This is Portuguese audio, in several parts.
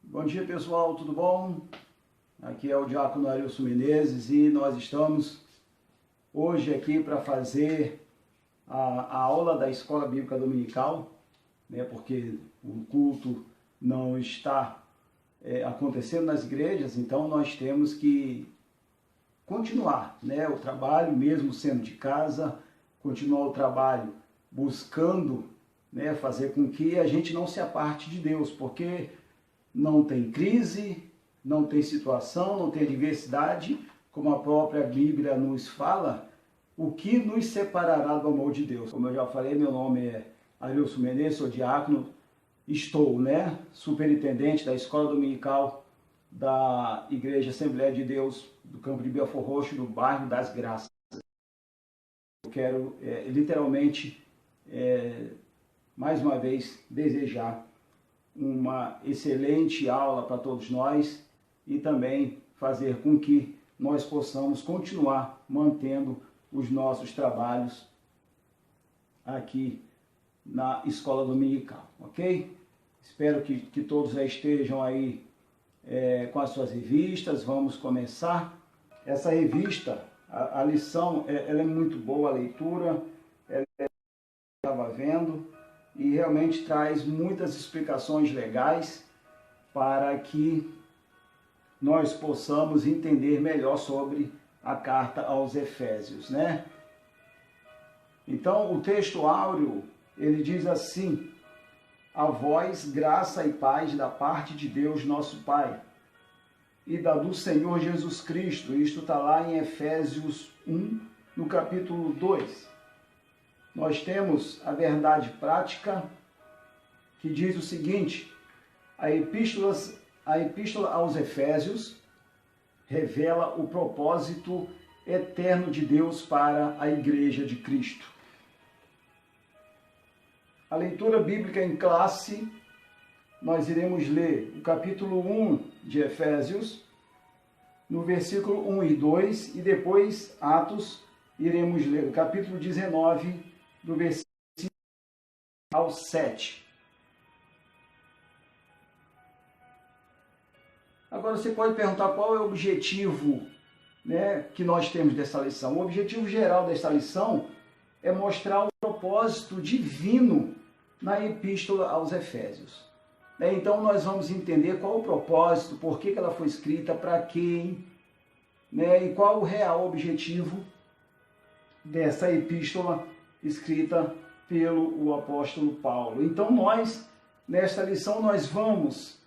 Bom dia, pessoal, tudo bom? Aqui é o Diácono Arilson Menezes e nós estamos hoje aqui para fazer a aula da Escola Bíblica Dominical, né, porque o culto não está acontecendo nas igrejas, então nós temos que continuar, né, o trabalho, mesmo sendo de casa, continuar o trabalho buscando, né, fazer com que a gente não se aparte de Deus, porque não tem crise, não tem situação, não tem adversidade, como a própria Bíblia nos fala, o que nos separará do amor de Deus? Como eu já falei, meu nome é Arilson Menezes, sou diácono, estou, né, superintendente da Escola Dominical da Igreja Assembleia de Deus do Campo de Belford Roxo, do bairro das Graças. Eu quero literalmente, mais uma vez, desejar uma excelente aula para todos nós e também fazer com que nós possamos continuar mantendo os nossos trabalhos aqui na Escola Dominical, ok? Espero que todos já estejam aí com as suas revistas. Vamos começar. Essa revista, a lição, ela é muito boa, a leitura, ela estava vendo, e realmente traz muitas explicações legais para que nós possamos entender melhor sobre a carta aos Efésios, né? Então, o texto áureo, ele diz assim: a vós, graça e paz da parte de Deus, nosso Pai, e da do Senhor Jesus Cristo. Isto está lá em Efésios 1, no capítulo 2. Nós temos a verdade prática, que diz o seguinte: a epístola aos Efésios revela o propósito eterno de Deus para a Igreja de Cristo. A leitura bíblica em classe, nós iremos ler o capítulo 1 de Efésios, no versículo 1 e 2, e depois Atos, iremos ler o capítulo 19, do versículo ao 7. Agora você pode perguntar qual é o objetivo, né, que nós temos dessa lição. O objetivo geral dessa lição é mostrar o propósito divino na epístola aos Efésios. Então nós vamos entender qual o propósito, por que ela foi escrita, para quem, né, e qual o real objetivo dessa epístola escrita pelo apóstolo Paulo. Então nós, nesta lição, nós vamos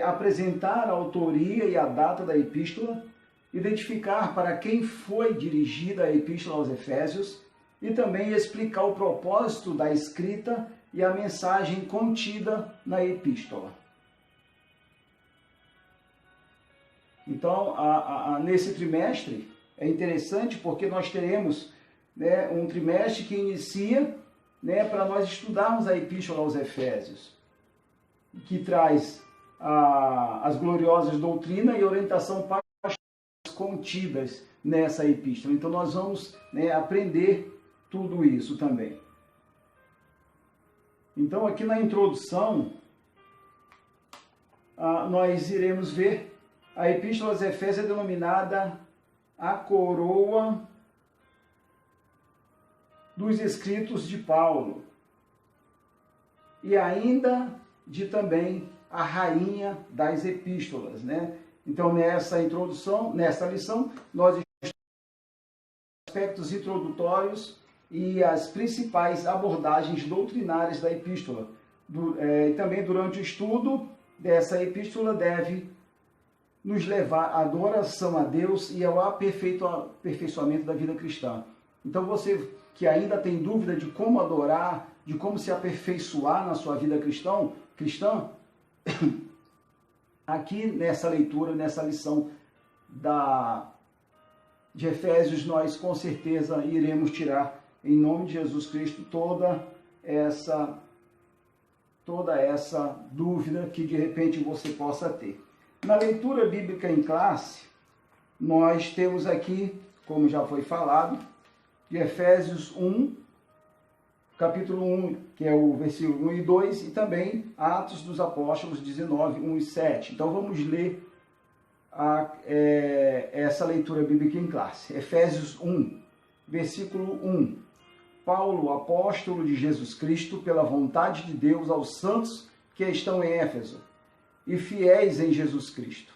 apresentar a autoria e a data da epístola, identificar para quem foi dirigida a epístola aos Efésios e também explicar o propósito da escrita e a mensagem contida na epístola. Então, nesse trimestre, é interessante porque nós teremos, né, um trimestre que inicia, né, para nós estudarmos a epístola aos Efésios, que traz as gloriosas doutrina e orientação para as contidas nessa epístola. Então nós vamos, né, aprender tudo isso também. Então aqui na introdução, nós iremos ver a epístola aos Efésios é denominada a coroa dos escritos de Paulo e ainda de também a rainha das epístolas, né? Então nessa introdução, nessa lição, nós estudamos aspectos introdutórios e as principais abordagens doutrinárias da epístola. Também durante o estudo dessa epístola deve nos levar à adoração a Deus e ao aperfeiçoamento da vida cristã. Então você que ainda tem dúvida de como adorar, de como se aperfeiçoar na sua vida cristã, aqui nessa leitura, nessa lição de Efésios, nós com certeza iremos tirar, em nome de Jesus Cristo, toda essa dúvida que de repente você possa ter. Na leitura bíblica em classe, nós temos aqui, como já foi falado, de Efésios 1, capítulo 1, que é o versículo 1 e 2, e também Atos dos Apóstolos 19, 1 e 7. Então vamos ler essa leitura bíblica em classe. Efésios 1, versículo 1. Paulo, apóstolo de Jesus Cristo, pela vontade de Deus, aos santos que estão em Éfeso e fiéis em Jesus Cristo.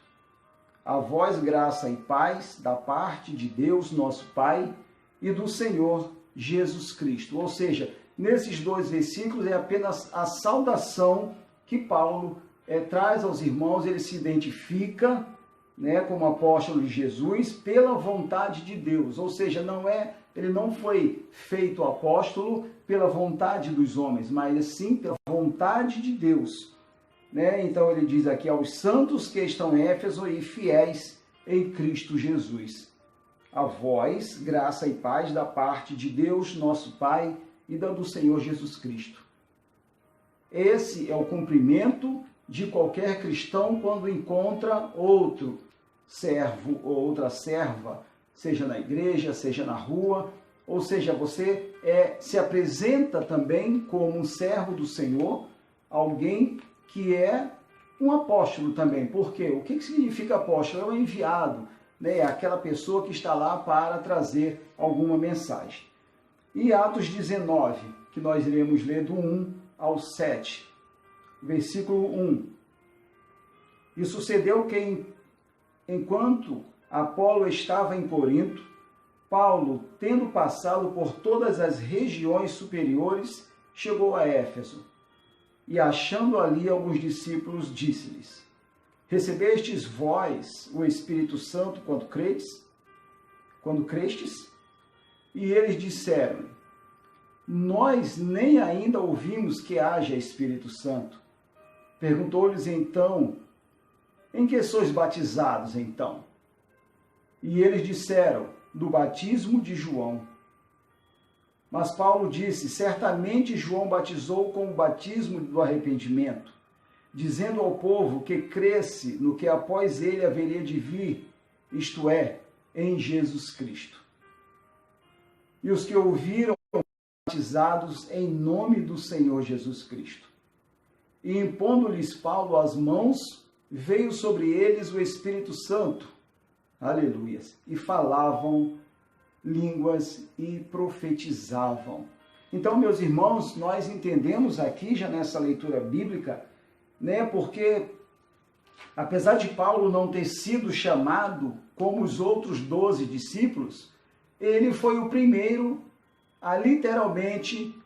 A vós graça e paz da parte de Deus, nosso Pai, e do Senhor Jesus Cristo. Ou seja, nesses dois versículos é apenas a saudação que Paulo traz aos irmãos. Ele se identifica, né, como apóstolo de Jesus pela vontade de Deus. Ou seja, ele não foi feito apóstolo pela vontade dos homens, mas sim pela vontade de Deus. Né? Então ele diz aqui aos santos que estão em Éfeso e fiéis em Cristo Jesus. A vós, graça e paz da parte de Deus, nosso Pai, e da do Senhor Jesus Cristo. Esse é o cumprimento de qualquer cristão quando encontra outro servo ou outra serva, seja na igreja, seja na rua, ou seja, você se apresenta também como um servo do Senhor, alguém que é um apóstolo também. Por quê? O que significa apóstolo? É o enviado, né? É aquela pessoa que está lá para trazer alguma mensagem. E Atos 19, que nós iremos ler do 1 ao 7, versículo 1. E sucedeu que, enquanto Apolo estava em Corinto, Paulo, tendo passado por todas as regiões superiores, chegou a Éfeso. E achando ali alguns discípulos, disse-lhes: recebestes vós o Espírito Santo quando crestes? E eles disseram: nós nem ainda ouvimos que haja Espírito Santo. Perguntou-lhes então: em que sois batizados então? E eles disseram: do batismo de João. Mas Paulo disse: certamente João batizou com o batismo do arrependimento, dizendo ao povo que cresce no que após ele haveria de vir, isto é, em Jesus Cristo. E os que ouviram foram batizados em nome do Senhor Jesus Cristo. E impondo-lhes Paulo as mãos, veio sobre eles o Espírito Santo. Aleluias! E falavam línguas e profetizavam. Então, meus irmãos, nós entendemos aqui, já nessa leitura bíblica, né, porque apesar de Paulo não ter sido chamado como os outros 12 discípulos, ele foi o primeiro a literalmente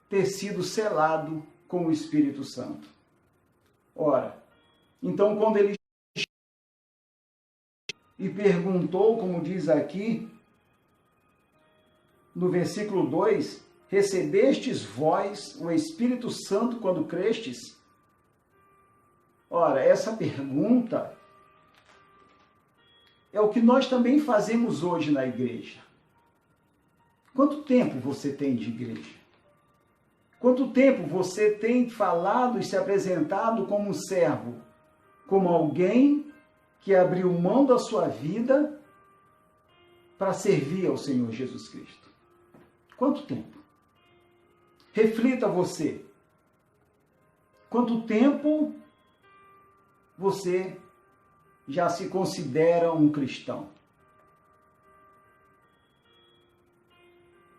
ter sido selado com o Espírito Santo. Ora, então quando ele e perguntou, como diz aqui, no versículo 2, recebestes vós o Espírito Santo quando crestes? Ora, essa pergunta é o que nós também fazemos hoje na igreja. Quanto tempo você tem de igreja? Quanto tempo você tem falado e se apresentado como um servo, como alguém que abriu mão da sua vida para servir ao Senhor Jesus Cristo? Quanto tempo? Reflita você. Quanto tempo você já se considera um cristão?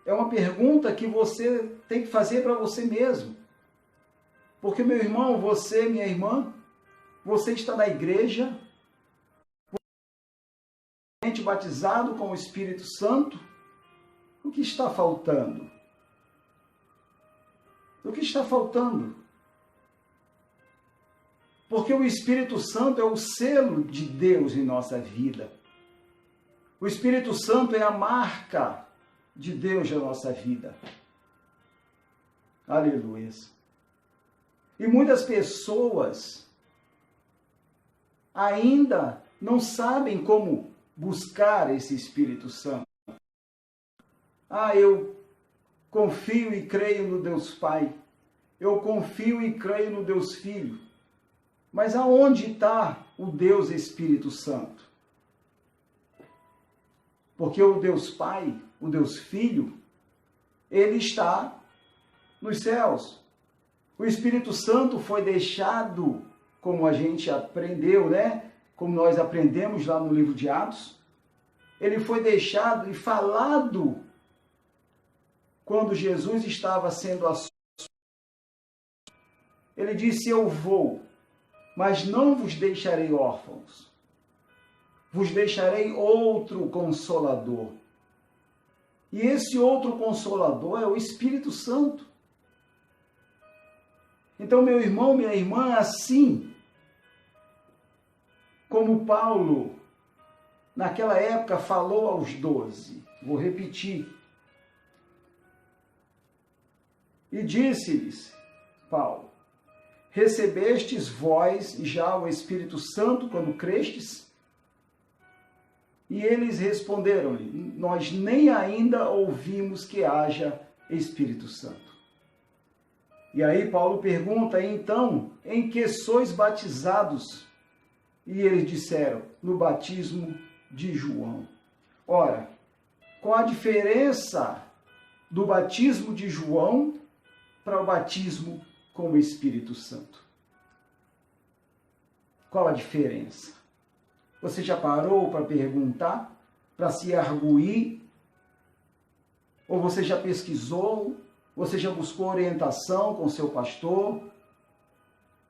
É uma pergunta que você tem que fazer para você mesmo. Porque, meu irmão, você, minha irmã, você está na igreja, batizado com o Espírito Santo. O que está faltando? O que está faltando? Porque o Espírito Santo é o selo de Deus em nossa vida. O Espírito Santo é a marca de Deus na nossa vida. Aleluia. E muitas pessoas ainda não sabem como buscar esse Espírito Santo. Eu confio e creio no Deus Pai. Eu confio e creio no Deus Filho. Mas aonde está o Deus Espírito Santo? Porque o Deus Pai o Deus Filho, ele está nos céus. O Espírito Santo foi deixado, como a gente aprendeu, né? Como nós aprendemos lá no livro de Atos, ele foi deixado e falado quando Jesus estava sendo açoitado. Ele disse: eu vou, mas não vos deixarei órfãos. Vos deixarei outro Consolador. E esse outro Consolador é o Espírito Santo. Então, meu irmão, minha irmã, assim como Paulo, naquela época, falou aos 12, vou repetir, e disse-lhes, Paulo, recebestes vós já o Espírito Santo quando crestes? E eles responderam-lhe, nós nem ainda ouvimos que haja Espírito Santo. E aí Paulo pergunta, então, em que sois batizados? E eles disseram, no batismo de João. Ora, qual a diferença do batismo de João para o batismo com o Espírito Santo? Qual a diferença? Você já parou para perguntar, para se arguir? Ou você já pesquisou? Você já buscou orientação com seu pastor?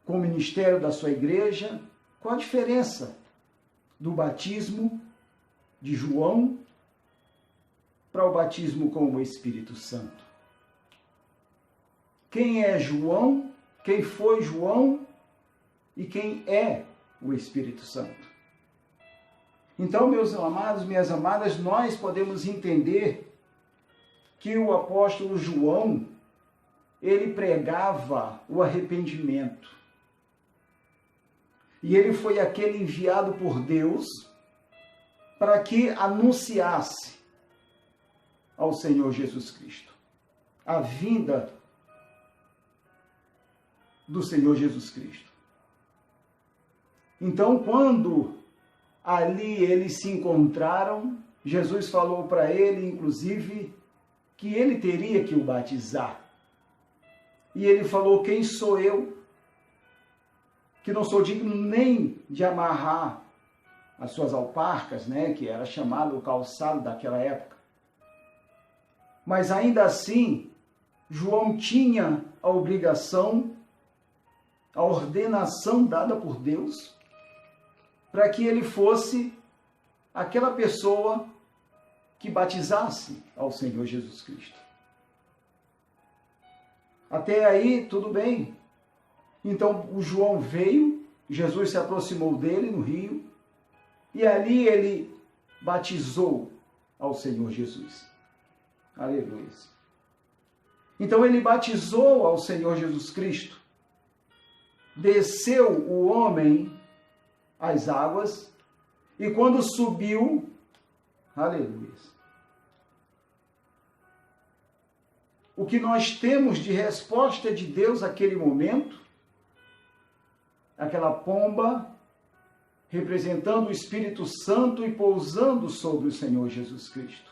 Com o ministério da sua igreja? Qual a diferença do batismo de João para o batismo com o Espírito Santo? Quem é João? Quem foi João? E quem é o Espírito Santo? Então, meus amados, minhas amadas, nós podemos entender que o apóstolo João, ele pregava o arrependimento. E ele foi aquele enviado por Deus para que anunciasse ao Senhor Jesus Cristo a vinda do Senhor Jesus Cristo. Então, quando ali eles se encontraram, Jesus falou para ele, inclusive, que ele teria que o batizar. E ele falou, quem sou eu? Que não sou digno nem de amarrar as suas alparcas, né, que era chamado o calçado daquela época. Mas ainda assim, João tinha a obrigação, a ordenação dada por Deus, para que ele fosse aquela pessoa que batizasse ao Senhor Jesus Cristo. Até aí, tudo bem. Então, o João veio, Jesus se aproximou dele no rio, e ali ele batizou ao Senhor Jesus. Aleluia. Então, ele batizou ao Senhor Jesus Cristo, desceu o homem às águas, e quando subiu, aleluia, o que nós temos de resposta de Deus naquele momento, aquela pomba representando o Espírito Santo e pousando sobre o Senhor Jesus Cristo.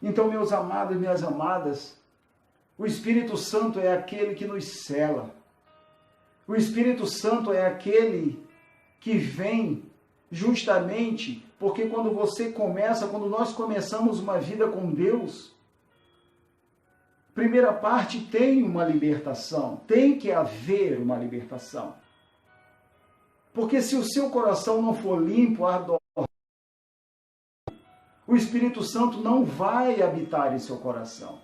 Então, meus amados e minhas amadas, o Espírito Santo é aquele que nos cela. O Espírito Santo é aquele que vem justamente porque quando nós começamos uma vida com Deus, primeira parte tem uma libertação, tem que haver uma libertação. Porque se o seu coração não for limpo, ardor, o Espírito Santo não vai habitar em seu coração.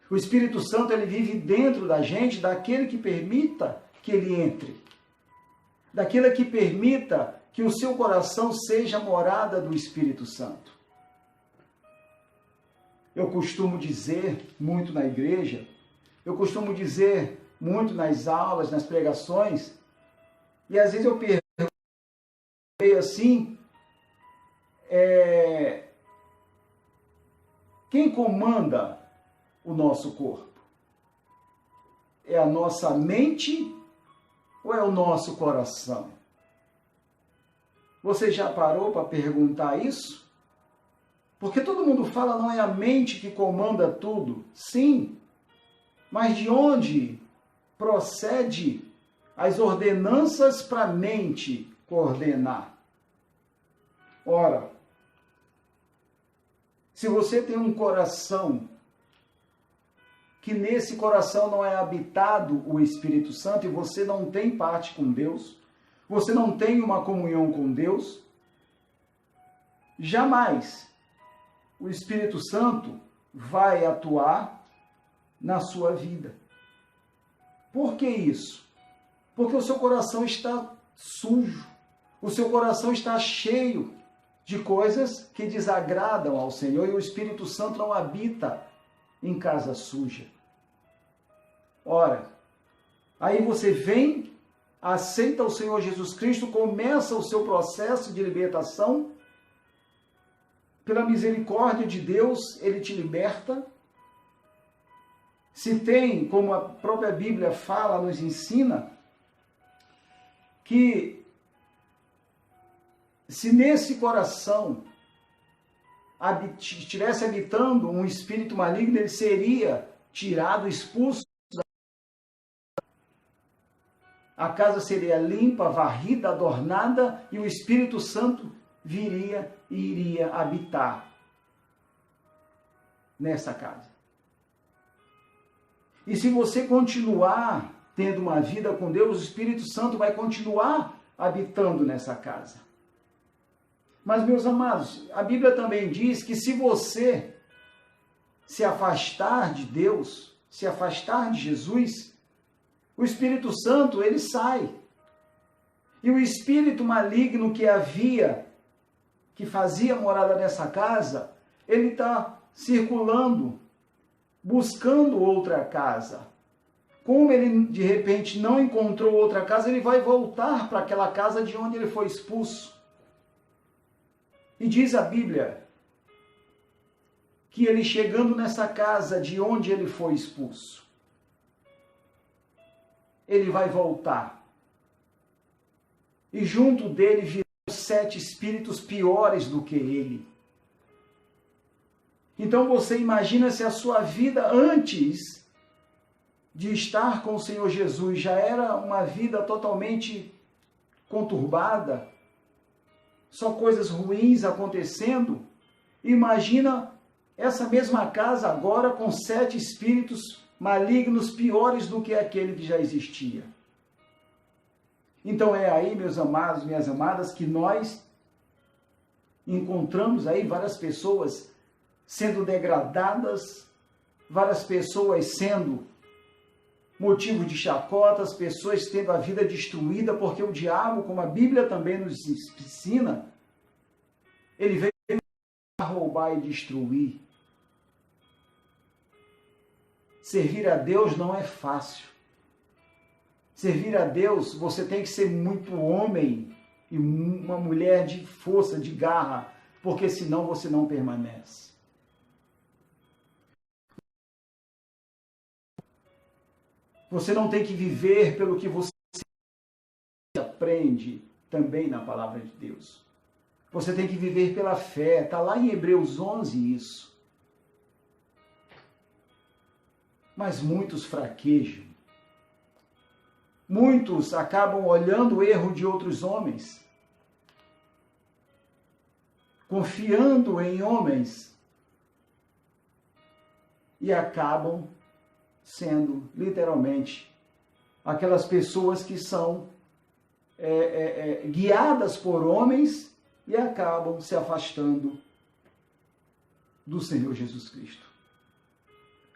O Espírito Santo, ele vive dentro da gente, daquele que permita que ele entre. Daquele que permita que o seu coração seja morada do Espírito Santo. Eu costumo dizer muito na igreja, eu costumo dizer muito nas aulas, nas pregações, e às vezes eu pergunto assim, quem comanda o nosso corpo? É a nossa mente ou é o nosso coração? Você já parou para perguntar isso? Porque todo mundo fala, não é a mente que comanda tudo. Sim, mas de onde procede as ordenanças para a mente coordenar? Ora, se você tem um coração que nesse coração não é habitado o Espírito Santo e você não tem parte com Deus, você não tem uma comunhão com Deus, jamais o Espírito Santo vai atuar na sua vida. Por que isso? Porque o seu coração está sujo, o seu coração está cheio de coisas que desagradam ao Senhor e o Espírito Santo não habita em casa suja. Ora, aí você vem, aceita o Senhor Jesus Cristo, começa o seu processo de libertação. Pela misericórdia de Deus, Ele te liberta. Se tem, como a própria Bíblia fala, nos ensina, que se nesse coração estivesse habitando um espírito maligno, ele seria tirado, expulso. A casa seria limpa, varrida, adornada, e o Espírito Santo viria e iria habitar nessa casa. E se você continuar tendo uma vida com Deus, o Espírito Santo vai continuar habitando nessa casa. Mas, meus amados, a Bíblia também diz que se você se afastar de Deus, se afastar de Jesus, o Espírito Santo, ele sai. E o espírito maligno que fazia morada nessa casa, ele está circulando, buscando outra casa. Como ele, de repente, não encontrou outra casa, ele vai voltar para aquela casa de onde ele foi expulso. E diz a Bíblia que ele, chegando nessa casa de onde ele foi expulso, ele vai voltar. E junto dele virão 7 espíritos piores do que ele. Então você imagina se a sua vida antes de estar com o Senhor Jesus já era uma vida totalmente conturbada, só coisas ruins acontecendo. Imagina essa mesma casa agora com 7 espíritos malignos piores do que aquele que já existia. Então é aí, meus amados, minhas amadas, que nós encontramos aí várias pessoas sendo degradadas, várias pessoas sendo motivo de chacotas, pessoas tendo a vida destruída, porque o diabo, como a Bíblia também nos ensina, ele veio para roubar e destruir. Servir a Deus não é fácil. Servir a Deus, você tem que ser muito homem e uma mulher de força, de garra, porque senão você não permanece. Você não tem que viver pelo que você aprende também na palavra de Deus. Você tem que viver pela fé. Está lá em Hebreus 11 isso. Mas muitos fraquejam. Muitos acabam olhando o erro de outros homens, confiando em homens e acabam sendo, literalmente, aquelas pessoas que são guiadas por homens e acabam se afastando do Senhor Jesus Cristo.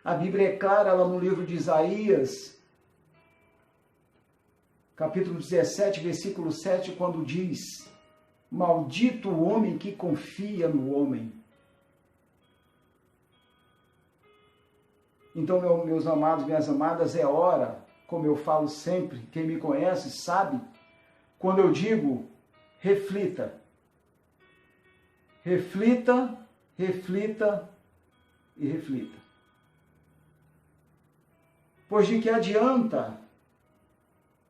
A Bíblia é clara lá no livro de Isaías, capítulo 17, versículo 7, quando diz: maldito o homem que confia no homem. Então, meus amados, minhas amadas, é hora, como eu falo sempre, quem me conhece sabe, quando eu digo, reflita. Reflita, reflita e reflita. Pois de que adianta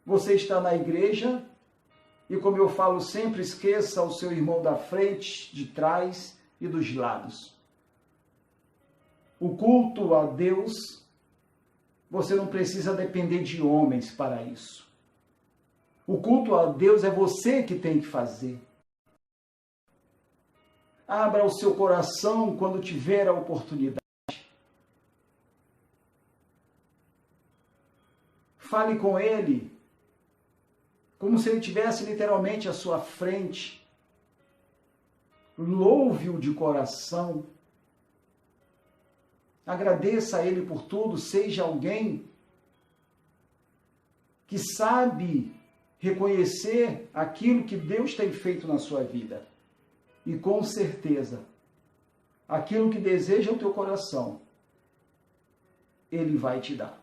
você estar na igreja, E como eu falo sempre, esqueça o seu irmão da frente, de trás e dos lados. O culto a Deus, você não precisa depender de homens para isso. O culto a Deus é você que tem que fazer. Abra o seu coração quando tiver a oportunidade. Fale com Ele, como se Ele estivesse literalmente à sua frente. Louve-o de coração. Agradeça a Ele por tudo. Seja alguém que sabe reconhecer aquilo que Deus tem feito na sua vida. E com certeza, aquilo que deseja o teu coração, Ele vai te dar.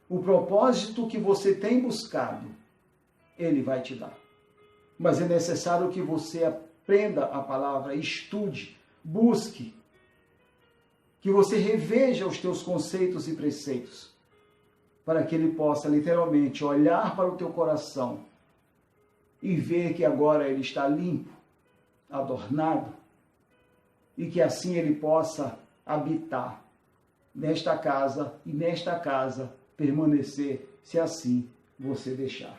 O propósito que você tem buscado, Ele vai te dar. Mas é necessário que você aprenda a palavra, estude, busque, que você reveja os teus conceitos e preceitos, para que Ele possa literalmente olhar para o teu coração e ver que agora ele está limpo, adornado, e que assim Ele possa habitar nesta casa e nesta casa permanecer, se assim você deixar.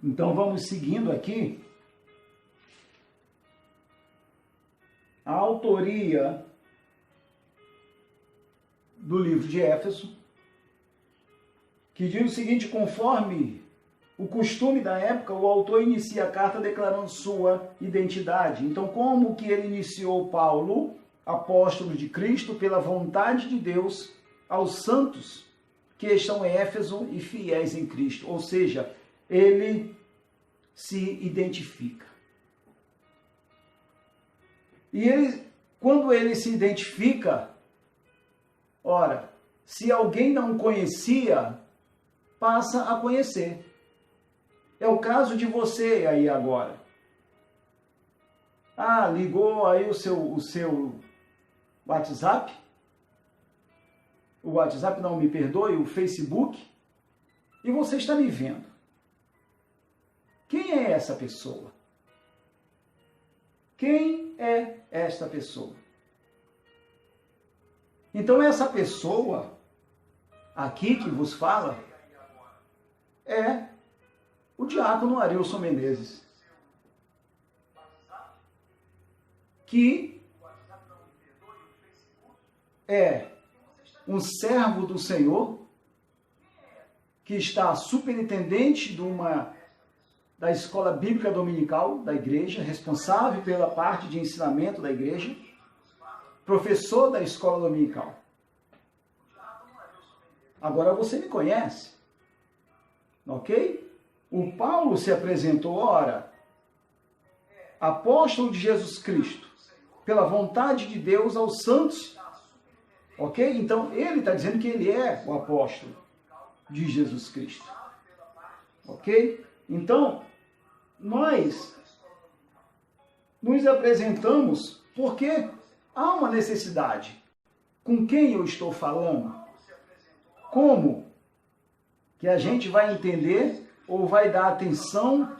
Então vamos seguindo aqui. A autoria do livro de Éfeso, que diz o seguinte: conforme o costume da época, o autor inicia a carta declarando sua identidade. Então, como que ele iniciou? Paulo, apóstolo de Cristo, pela vontade de Deus, aos santos que estão em Éfeso e fiéis em Cristo. Ou seja, ele se identifica. E ele, quando ele se identifica, ora, se alguém não conhecia, passa a conhecer. É o caso de você aí agora. Ah, ligou aí o seu WhatsApp? O WhatsApp, não, me perdoe, o Facebook, e você está me vendo. Quem é essa pessoa? Quem é esta pessoa? Então, essa pessoa aqui que vos fala é o diácono Arilson Menezes, que é um servo do Senhor, que está superintendente da escola bíblica dominical da igreja, responsável pela parte de ensinamento da igreja, professor da escola dominical. Agora você me conhece, ok? O Paulo se apresentou, ora, apóstolo de Jesus Cristo, pela vontade de Deus aos santos. Ok? Então, ele está dizendo que ele é o apóstolo de Jesus Cristo. Ok? Então, nós nos apresentamos porque há uma necessidade. Com quem eu estou falando? Como que a gente vai entender ou vai dar atenção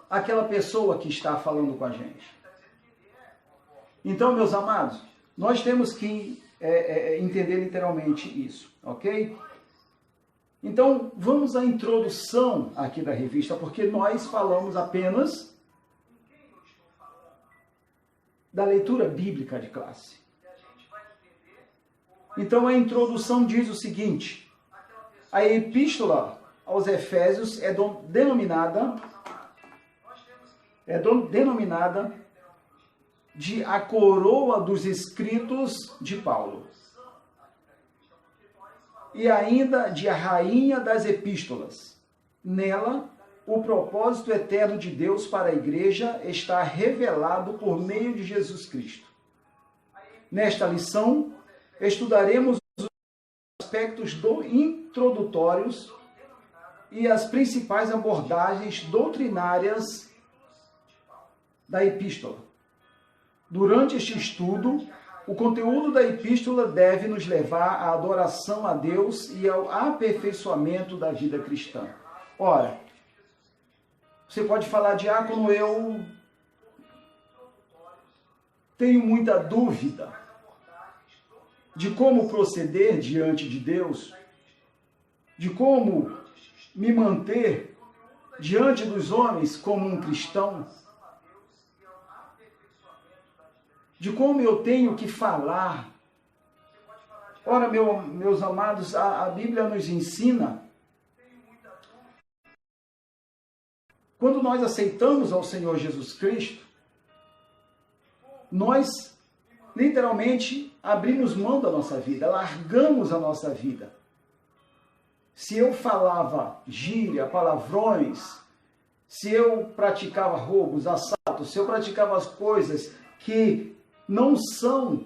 àquela pessoa que está falando com a gente? Então, meus amados, nós temos que entender literalmente isso, ok? Então, vamos à introdução aqui da revista, porque nós falamos apenas da leitura bíblica de classe. Então, a introdução diz o seguinte: a epístola aos Efésios é denominada de a coroa dos escritos de Paulo, e ainda de a rainha das epístolas. Nela, o propósito eterno de Deus para a igreja está revelado por meio de Jesus Cristo. Nesta lição, estudaremos os aspectos introdutórios e as principais abordagens doutrinárias da epístola. Durante este estudo, O conteúdo da epístola deve nos levar à adoração a Deus e ao aperfeiçoamento da vida cristã. Ora, você pode falar, diácono, eu tenho muita dúvida de como proceder diante de Deus, de como me manter diante dos homens como um cristão, de como eu tenho que falar. Ora, meus amados, a Bíblia nos ensina, quando nós aceitamos ao Senhor Jesus Cristo, nós literalmente abrimos mão da nossa vida, largamos a nossa vida. Se eu falava gíria, palavrões, se eu praticava roubos, assaltos, se eu praticava as coisas que não são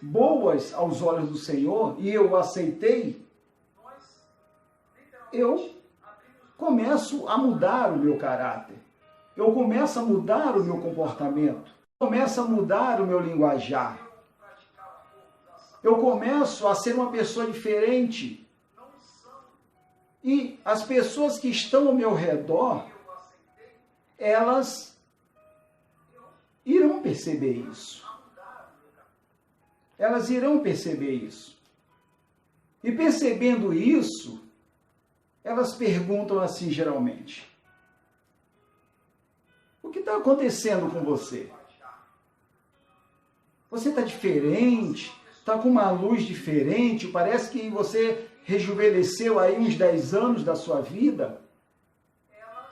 boas aos olhos do Senhor e eu aceitei, eu começo a mudar o meu caráter. Eu começo a mudar o meu comportamento. Eu começo a mudar o meu linguajar. Eu começo a ser uma pessoa diferente. E as pessoas que estão ao meu redor, elas irão perceber isso. Elas irão perceber isso. E percebendo isso, elas perguntam assim geralmente: o que está acontecendo com você? Você está diferente? Está com uma luz diferente? Parece que você rejuvenesceu aí uns 10 anos da sua vida?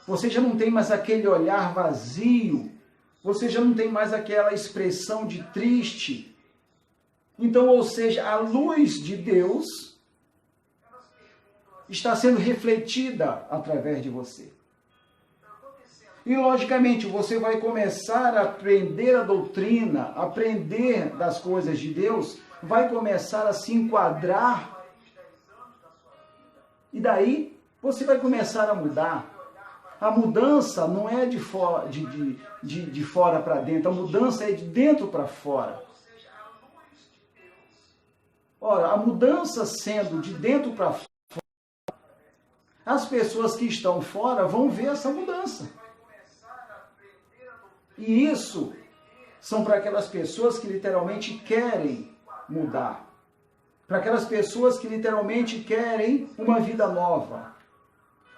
Você já não tem mais aquele olhar vazio? Você já não tem mais aquela expressão de triste? Então, ou seja, a luz de Deus está sendo refletida através de você. E, logicamente, você vai começar a aprender a doutrina, aprender das coisas de Deus, vai começar a se enquadrar. E daí, você vai começar a mudar. A mudança não é de fora para dentro, a mudança é de dentro para fora. Ora, a mudança sendo de dentro para fora, as pessoas que estão fora vão ver essa mudança. E isso são para aquelas pessoas que literalmente querem mudar. Para aquelas pessoas que literalmente querem uma vida nova.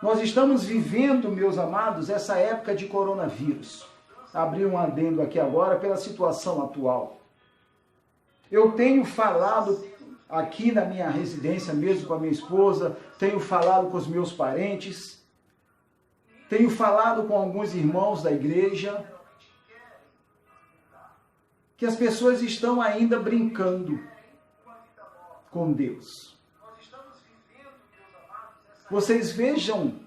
Nós estamos vivendo, meus amados, essa época de coronavírus. Abri um adendo aqui agora pela situação atual. Eu tenho falado aqui na minha residência mesmo com a minha esposa, tenho falado com os meus parentes, tenho falado com alguns irmãos da igreja, que as pessoas estão ainda brincando com Deus. Vocês vejam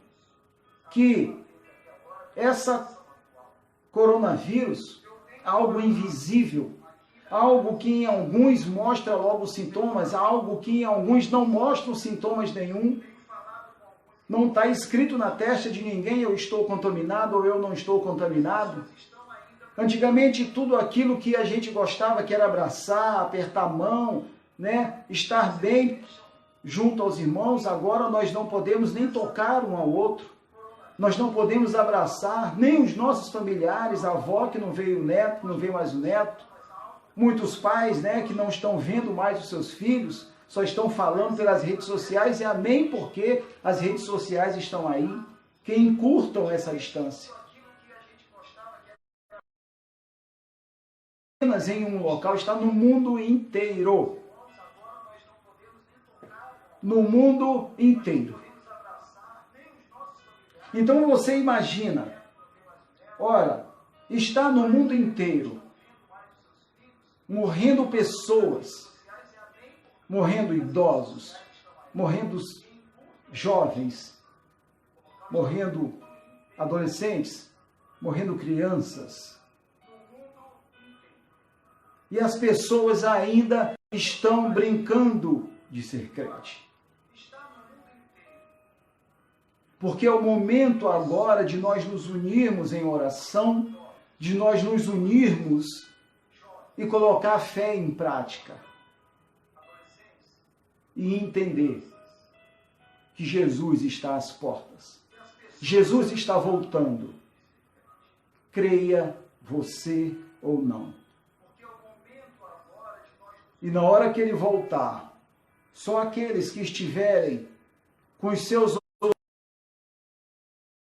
que essa coronavírus, algo invisível, algo que em alguns mostra logo sintomas, algo que em alguns não mostram sintomas nenhum, não está escrito na testa de ninguém, eu estou contaminado ou eu não estou contaminado. Antigamente, tudo aquilo que a gente gostava, que era abraçar, apertar a mão, né, estar bem junto aos irmãos, agora nós não podemos nem tocar um ao outro, nós não podemos abraçar nem os nossos familiares, a avó que não veio o neto, não veio mais o neto, muitos pais, né, que não estão vendo mais os seus filhos, só estão falando pelas redes sociais, e amém porque as redes sociais estão aí, que encurtam essa distância. Apenas em um local, está no mundo inteiro. No mundo inteiro. Então você imagina, ora, está no mundo inteiro, morrendo pessoas, morrendo idosos, morrendo jovens, morrendo adolescentes, morrendo crianças. E as pessoas ainda estão brincando de ser crente. Porque é o momento agora de nós nos unirmos em oração, de nós nos unirmos e colocar a fé em prática e entender que Jesus está às portas. Jesus está voltando. Creia você ou não. E na hora que ele voltar, só aqueles que estiverem com os seus olhos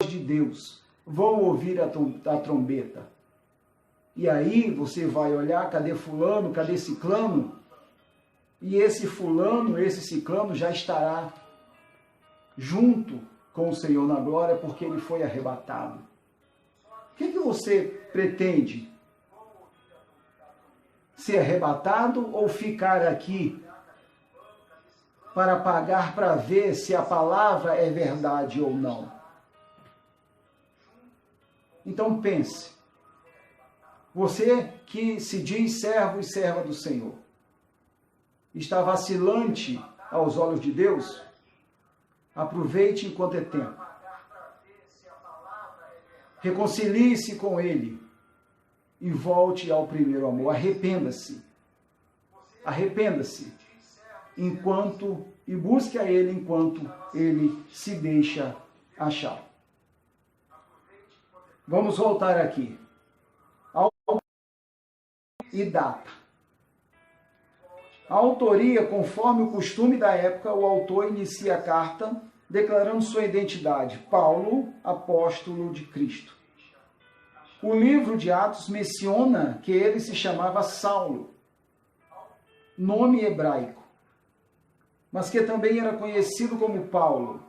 de Deus vão ouvir a trombeta. E aí você vai olhar, cadê fulano, cadê ciclano? E esse fulano, esse ciclano já estará junto com o Senhor na glória, porque ele foi arrebatado. O que você pretende? Ser arrebatado ou ficar aqui para pagar para ver se a palavra é verdade ou não? Então pense. Você que se diz servo e serva do Senhor, está vacilante aos olhos de Deus? Aproveite enquanto é tempo. Reconcilie-se com Ele e volte ao primeiro amor. Arrependa-se. Arrependa-se e busque a Ele enquanto Ele se deixa achar. Vamos voltar aqui. E data. A autoria, conforme o costume da época, o autor inicia a carta declarando sua identidade: Paulo, apóstolo de Cristo. O livro de Atos menciona que ele se chamava Saulo, nome hebraico, mas que também era conhecido como Paulo.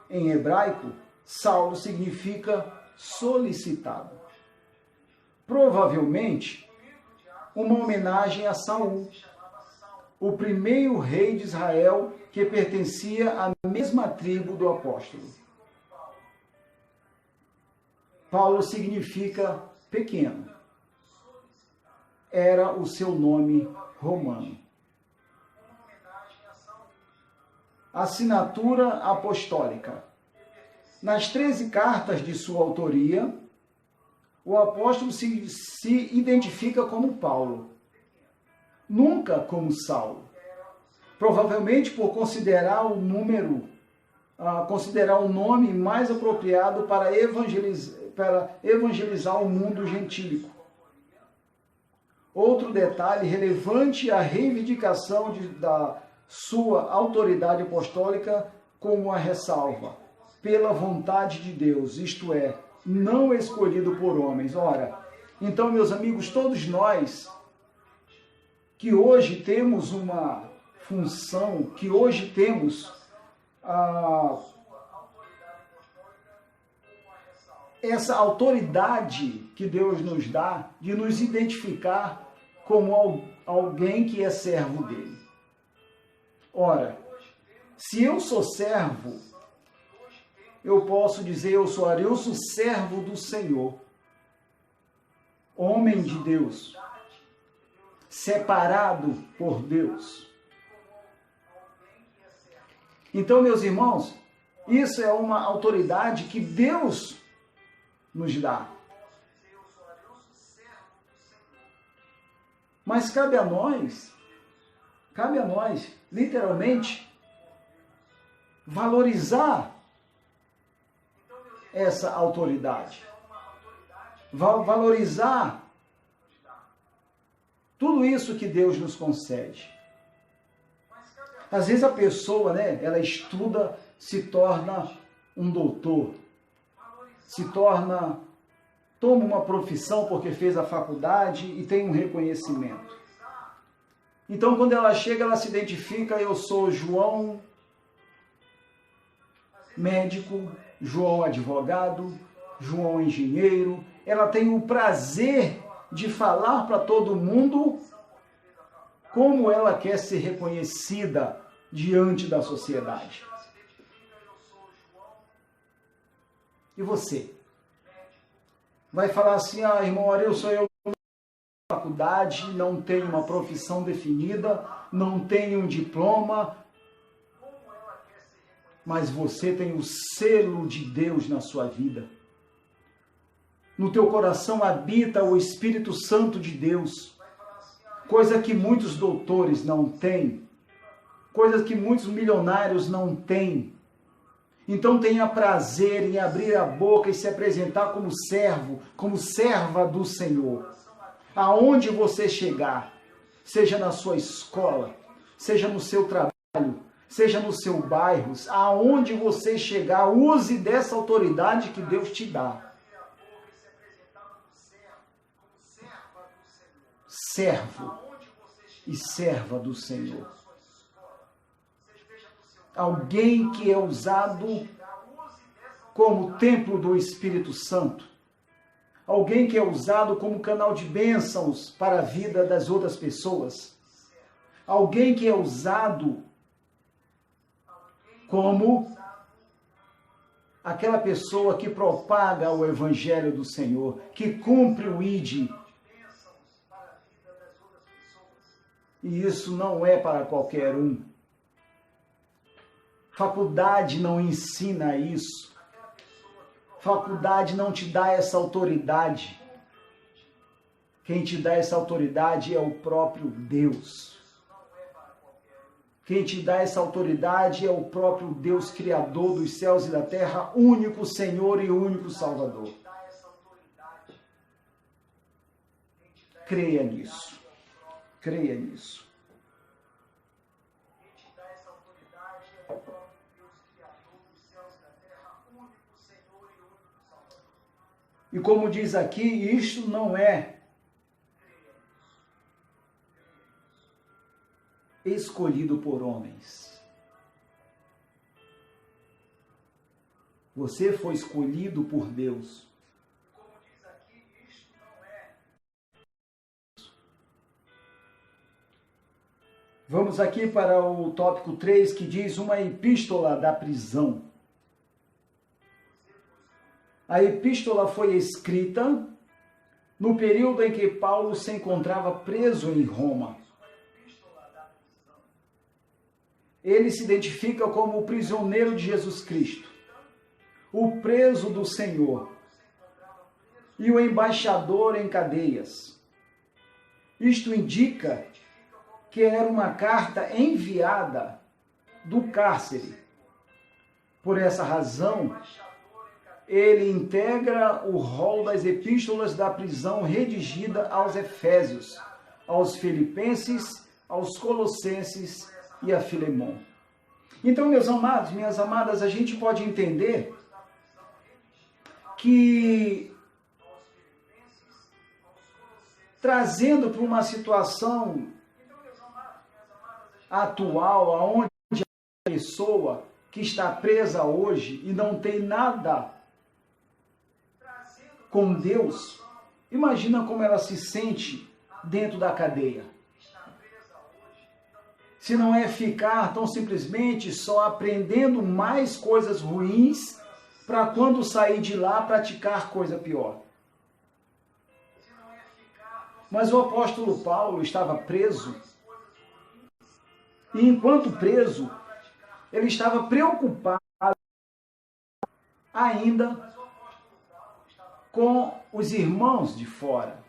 Em hebraico, Saulo significa solicitado. Provavelmente, uma homenagem a Saul, o primeiro rei de Israel que pertencia à mesma tribo do apóstolo. Paulo significa pequeno. Era o seu nome romano. Assinatura apostólica. Nas 13 cartas de sua autoria, o apóstolo se identifica como Paulo, nunca como Saulo. Provavelmente por considerar o nome mais apropriado para evangelizar o mundo gentílico. Outro detalhe relevante é a reivindicação da sua autoridade apostólica como a ressalva, pela vontade de Deus, isto é, não escolhido por homens. Ora, então, meus amigos, todos nós que hoje temos uma função, que hoje temos essa autoridade que Deus nos dá de nos identificar como alguém que é servo dele. Ora, se eu sou servo, eu posso dizer, eu sou servo do Senhor, homem de Deus, separado por Deus. Então, meus irmãos, isso é uma autoridade que Deus nos dá. Mas cabe a nós, literalmente, valorizar essa autoridade. Valorizar tudo isso que Deus nos concede. Às vezes a pessoa, ela estuda, se torna um doutor, toma uma profissão porque fez a faculdade e tem um reconhecimento. Então, quando ela chega, ela se identifica: eu sou João médico, João advogado, João engenheiro. Ela tem o prazer de falar para todo mundo como ela quer ser reconhecida diante da sociedade. E você? Vai falar assim: irmão Arilson, eu não tenho faculdade, não tenho uma profissão definida, não tenho um diploma, mas você tem o selo de Deus na sua vida. No teu coração habita o Espírito Santo de Deus, coisa que muitos doutores não têm, coisas que muitos milionários não têm. Então tenha prazer em abrir a boca e se apresentar como servo, como serva do Senhor. Aonde você chegar, seja na sua escola, seja no seu trabalho, seja no seu bairro, aonde você chegar, use dessa autoridade que Deus te dá. Servo e serva do Senhor. Alguém que é usado como templo do Espírito Santo. Alguém que é usado como canal de bênçãos para a vida das outras pessoas. Alguém que é usado como aquela pessoa que propaga o Evangelho do Senhor, que cumpre o ID. E isso não é para qualquer um. Faculdade não ensina isso. Faculdade não te dá essa autoridade. Quem te dá essa autoridade é o próprio Deus. Quem te dá essa autoridade é o próprio Deus, Criador dos céus e da terra, único Senhor e único Salvador. Creia nisso. Creia nisso. E como diz aqui, isto não é escolhido por homens. Você foi escolhido por Deus. Como diz aqui, isto não é. Vamos aqui para o tópico 3, que diz uma epístola da prisão. A epístola foi escrita no período em que Paulo se encontrava preso em Roma. Ele se identifica como o prisioneiro de Jesus Cristo, o preso do Senhor e o embaixador em cadeias. Isto indica que era uma carta enviada do cárcere. Por essa razão, ele integra o rol das epístolas da prisão redigida aos Efésios, aos Filipenses, aos Colossenses e a Filemon. Então, meus amados, minhas amadas, a gente pode entender que, trazendo para uma situação atual, onde a pessoa que está presa hoje e não tem nada com Deus, imagina como ela se sente dentro da cadeia. Se não é ficar tão simplesmente só aprendendo mais coisas ruins para quando sair de lá praticar coisa pior. Mas o apóstolo Paulo estava preso e enquanto preso, ele estava preocupado ainda com os irmãos de fora.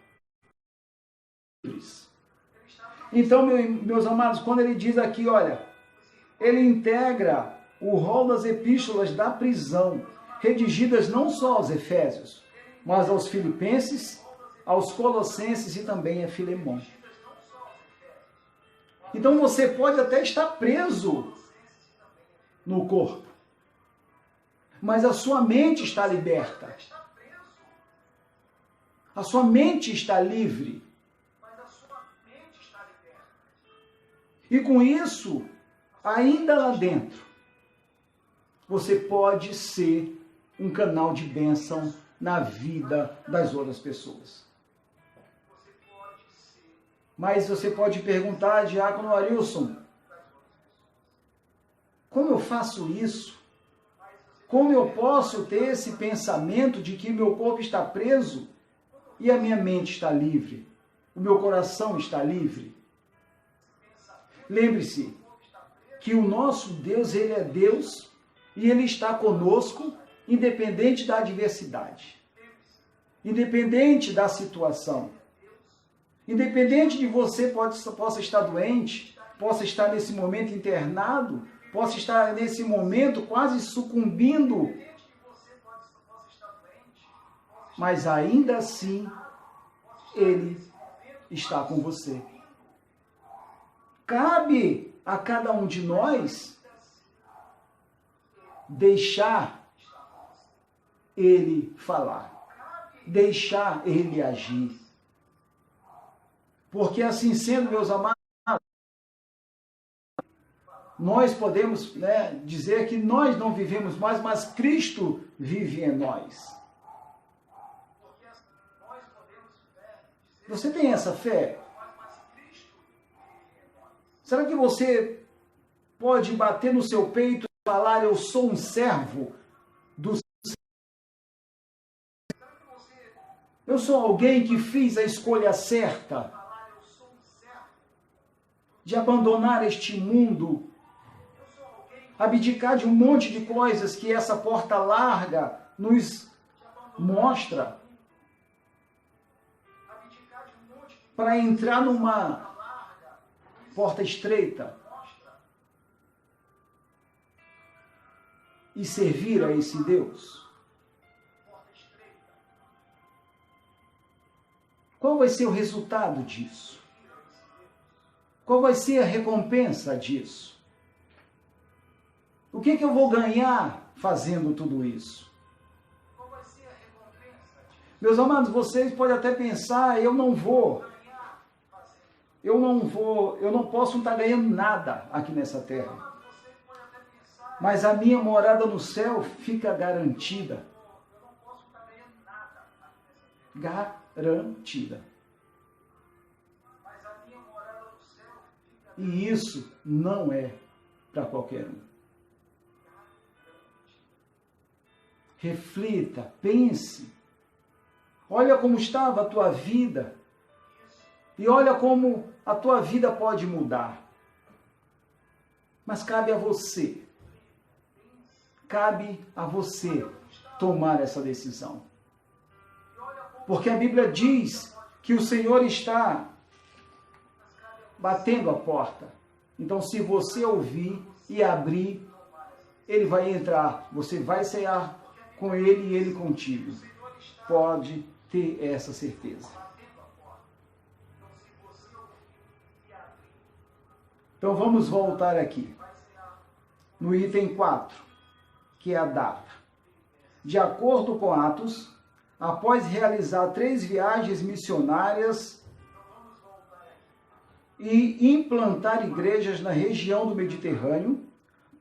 Então, meus amados, quando ele diz aqui, olha, ele integra o rol das epístolas da prisão, redigidas não só aos Efésios, mas aos Filipenses, aos Colossenses e também a Filemon. Então você pode até estar preso no corpo, mas a sua mente está liberta. A sua mente está livre. E com isso, ainda lá dentro, você pode ser um canal de bênção na vida das outras pessoas. Mas você pode perguntar, Diácono Arilson, como eu faço isso? Como eu posso ter esse pensamento de que meu corpo está preso e a minha mente está livre? O meu coração está livre? Lembre-se que o nosso Deus, Ele é Deus e Ele está conosco, independente da adversidade. independente da situação. Independente de você possa estar doente, possa estar nesse momento internado, possa estar nesse momento quase sucumbindo, mas ainda assim, Ele está com você. Cabe a cada um de nós deixar Ele falar, deixar Ele agir. Porque assim sendo, meus amados, nós podemos, dizer que nós não vivemos mais, mas Cristo vive em nós. Você tem essa fé? Será que você pode bater no seu peito e falar: eu sou um servo do Senhor? Eu sou alguém que fiz a escolha certa de abandonar este mundo, abdicar de um monte de coisas que essa porta larga nos mostra, para entrar numa porta estreita e servir a esse Deus. Qual vai ser o resultado disso? Qual vai ser a recompensa disso? O que eu vou ganhar fazendo tudo isso? Meus amados, vocês podem até pensar: eu não posso estar ganhando nada aqui nessa terra. Mas a minha morada no céu fica garantida. Garantida. E isso não é para qualquer um. Reflita, pense. Olha como estava a tua vida. E olha como a tua vida pode mudar. Mas cabe a você. Cabe a você tomar essa decisão. Porque a Bíblia diz que o Senhor está batendo a porta. Então, se você ouvir e abrir, Ele vai entrar. Você vai cear com Ele e Ele contigo. Pode ter essa certeza. Então, vamos voltar aqui. No item 4, que é a data. De acordo com Atos, após realizar 3 viagens missionárias e implantar igrejas na região do Mediterrâneo,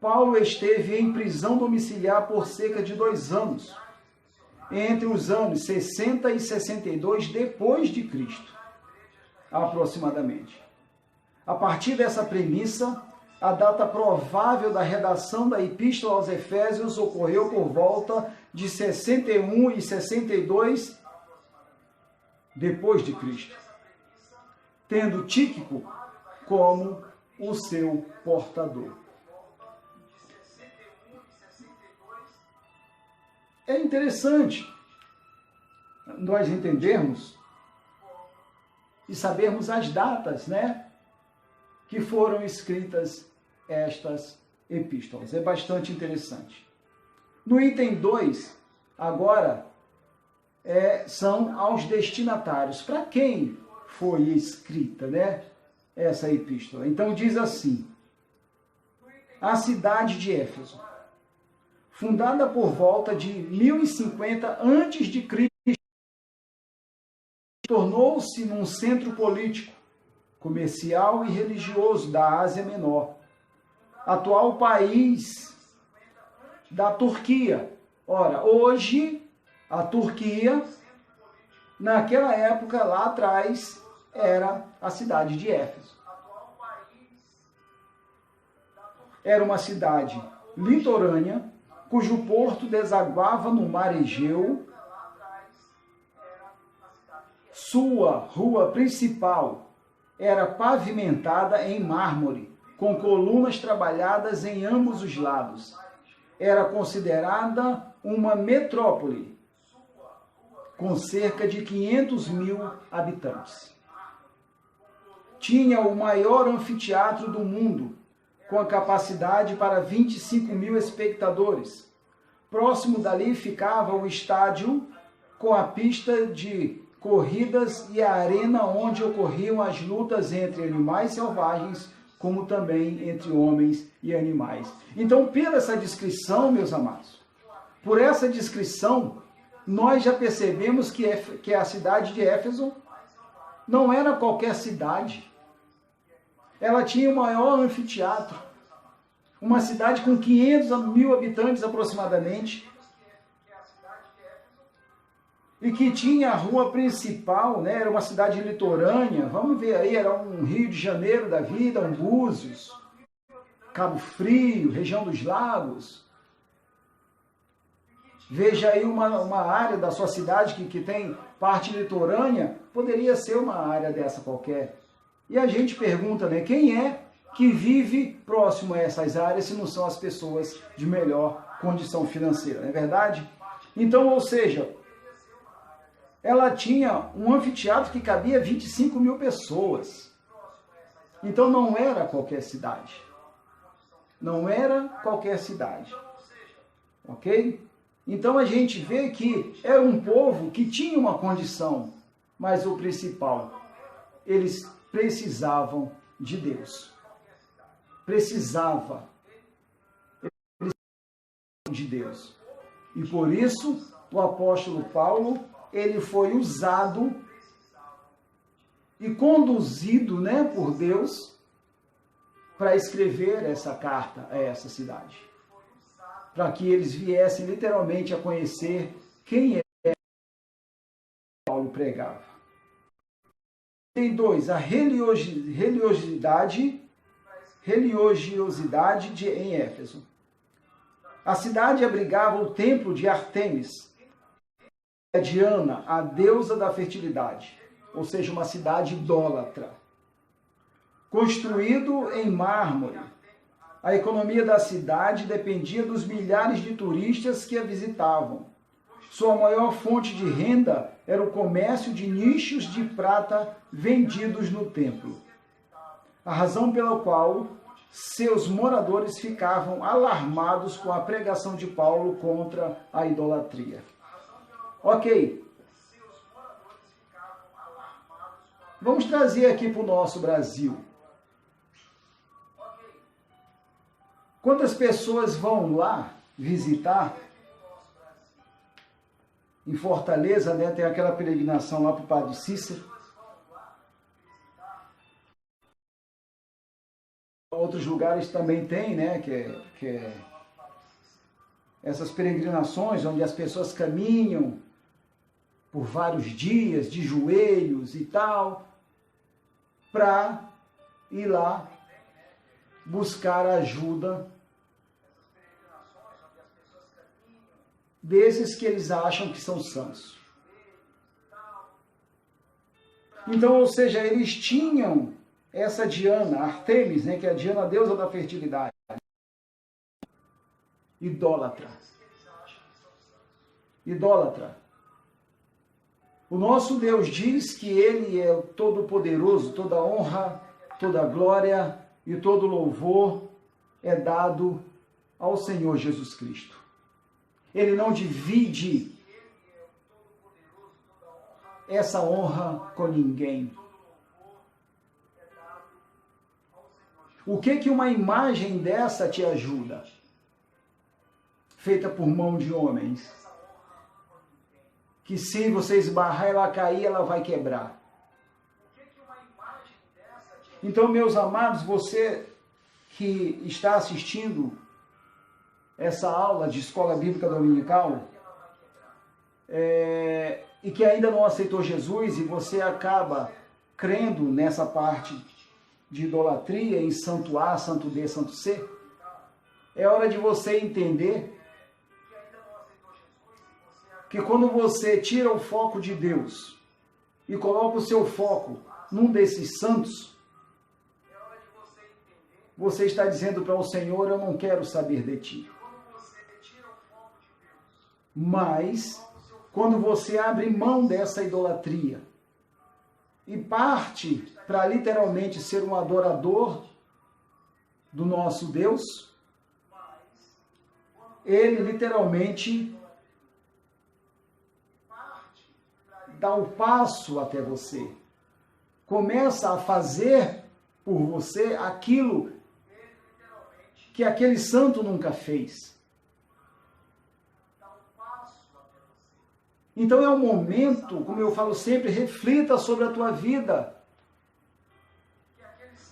Paulo esteve em prisão domiciliar por cerca de 2 anos, entre os anos 60 e 62 depois de Cristo, aproximadamente. A partir dessa premissa, a data provável da redação da Epístola aos Efésios ocorreu por volta de 61 e 62 depois de Cristo, tendo Tíquico como o seu portador. É interessante nós entendermos e sabermos as datas, que foram escritas estas epístolas. É bastante interessante. No item 2, agora, são aos destinatários. Para quem foi escrita, essa epístola? Então diz assim: a cidade de Éfeso, fundada por volta de 1050 a.C., tornou-se num centro político, comercial e religioso da Ásia Menor, atual país da Turquia. Ora, hoje, a Turquia, naquela época, lá atrás, era a cidade de Éfeso. Era uma cidade litorânea, cujo porto desaguava no mar Egeu. Sua rua principal era pavimentada em mármore, com colunas trabalhadas em ambos os lados. Era considerada uma metrópole. com cerca de 500 mil habitantes. Tinha o maior anfiteatro do mundo, com a capacidade para 25 mil espectadores. Próximo dali ficava o estádio com a pista de corridas e a arena onde ocorriam as lutas entre animais selvagens, como também entre homens e animais. Então, pela essa descrição, meus amados, por essa descrição, nós já percebemos que a cidade de Éfeso não era qualquer cidade. Ela tinha o maior anfiteatro, uma cidade com 500 mil habitantes aproximadamente, e que tinha a rua principal, né? Era uma cidade litorânea, vamos ver aí, era um Rio de Janeiro da vida, um Búzios, Cabo Frio, região dos lagos. Veja aí uma área da sua cidade que tem parte litorânea, poderia ser uma área dessa qualquer. E a gente pergunta, né, quem é que vive próximo a essas áreas se não são as pessoas de melhor condição financeira, não é verdade? Então, ou seja, ela tinha um anfiteatro que cabia 25 mil pessoas. Então não era qualquer cidade. Não era qualquer cidade. Ok? Então a gente vê que era um povo que tinha uma condição, mas o principal, eles precisavam de Deus. Precisava de Deus. E por isso o apóstolo Paulo, ele foi usado e conduzido, né, por Deus para escrever essa carta a essa cidade. Para que eles viessem literalmente a conhecer quem é que Paulo pregava. Tem dois, a religiosidade em Éfeso. A cidade abrigava o templo de Ártemis, a Diana, a deusa da fertilidade, ou seja, uma cidade idólatra. Construído em mármore, a economia da cidade dependia dos milhares de turistas que a visitavam. Sua maior fonte de renda era o comércio de nichos de prata vendidos no templo. A razão pela qual seus moradores ficavam alarmados com a pregação de Paulo contra a idolatria. Ok. Vamos trazer aqui para o nosso Brasil. Quantas pessoas vão lá visitar? Em Fortaleza, né, tem aquela peregrinação lá para o Padre Cícero. Outros lugares também tem, né, que é essas peregrinações onde as pessoas caminham por vários dias, de joelhos e tal, para ir lá buscar ajuda desses que eles acham que são santos. Então, ou seja, eles tinham essa Diana, Ártemis, né, que é a Diana, a deusa da fertilidade, idólatra. Idólatra. O nosso Deus diz que Ele é todo-poderoso, toda honra, toda glória e todo louvor é dado ao Senhor Jesus Cristo. Ele não divide essa honra com ninguém. O que uma imagem dessa te ajuda? Feita por mão de homens. Que se você esbarrar, ela cair, ela vai quebrar. Então, meus amados, você que está assistindo essa aula de Escola Bíblica Dominical e que ainda não aceitou Jesus e você acaba crendo nessa parte de idolatria, em santo A, santo B, santo C, é hora de você entender que quando você tira o foco de Deus e coloca o seu foco num desses santos, você está dizendo para o Senhor, eu não quero saber de ti. Mas, quando você abre mão dessa idolatria e parte para literalmente ser um adorador do nosso Deus, ele literalmente dá o passo até você. Começa a fazer por você aquilo que aquele santo nunca fez. Então é um momento, como eu falo sempre, reflita sobre a tua vida.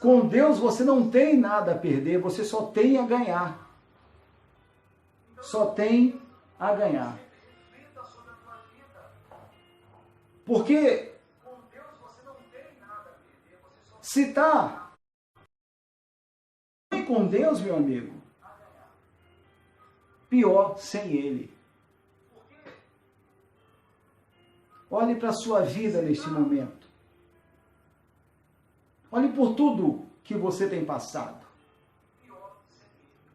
Com Deus você não tem nada a perder, você só tem a ganhar. Só tem a ganhar. Porque se está com Deus, meu amigo, pior sem Ele. Olhe para a sua vida neste momento. Olhe por tudo que você tem passado.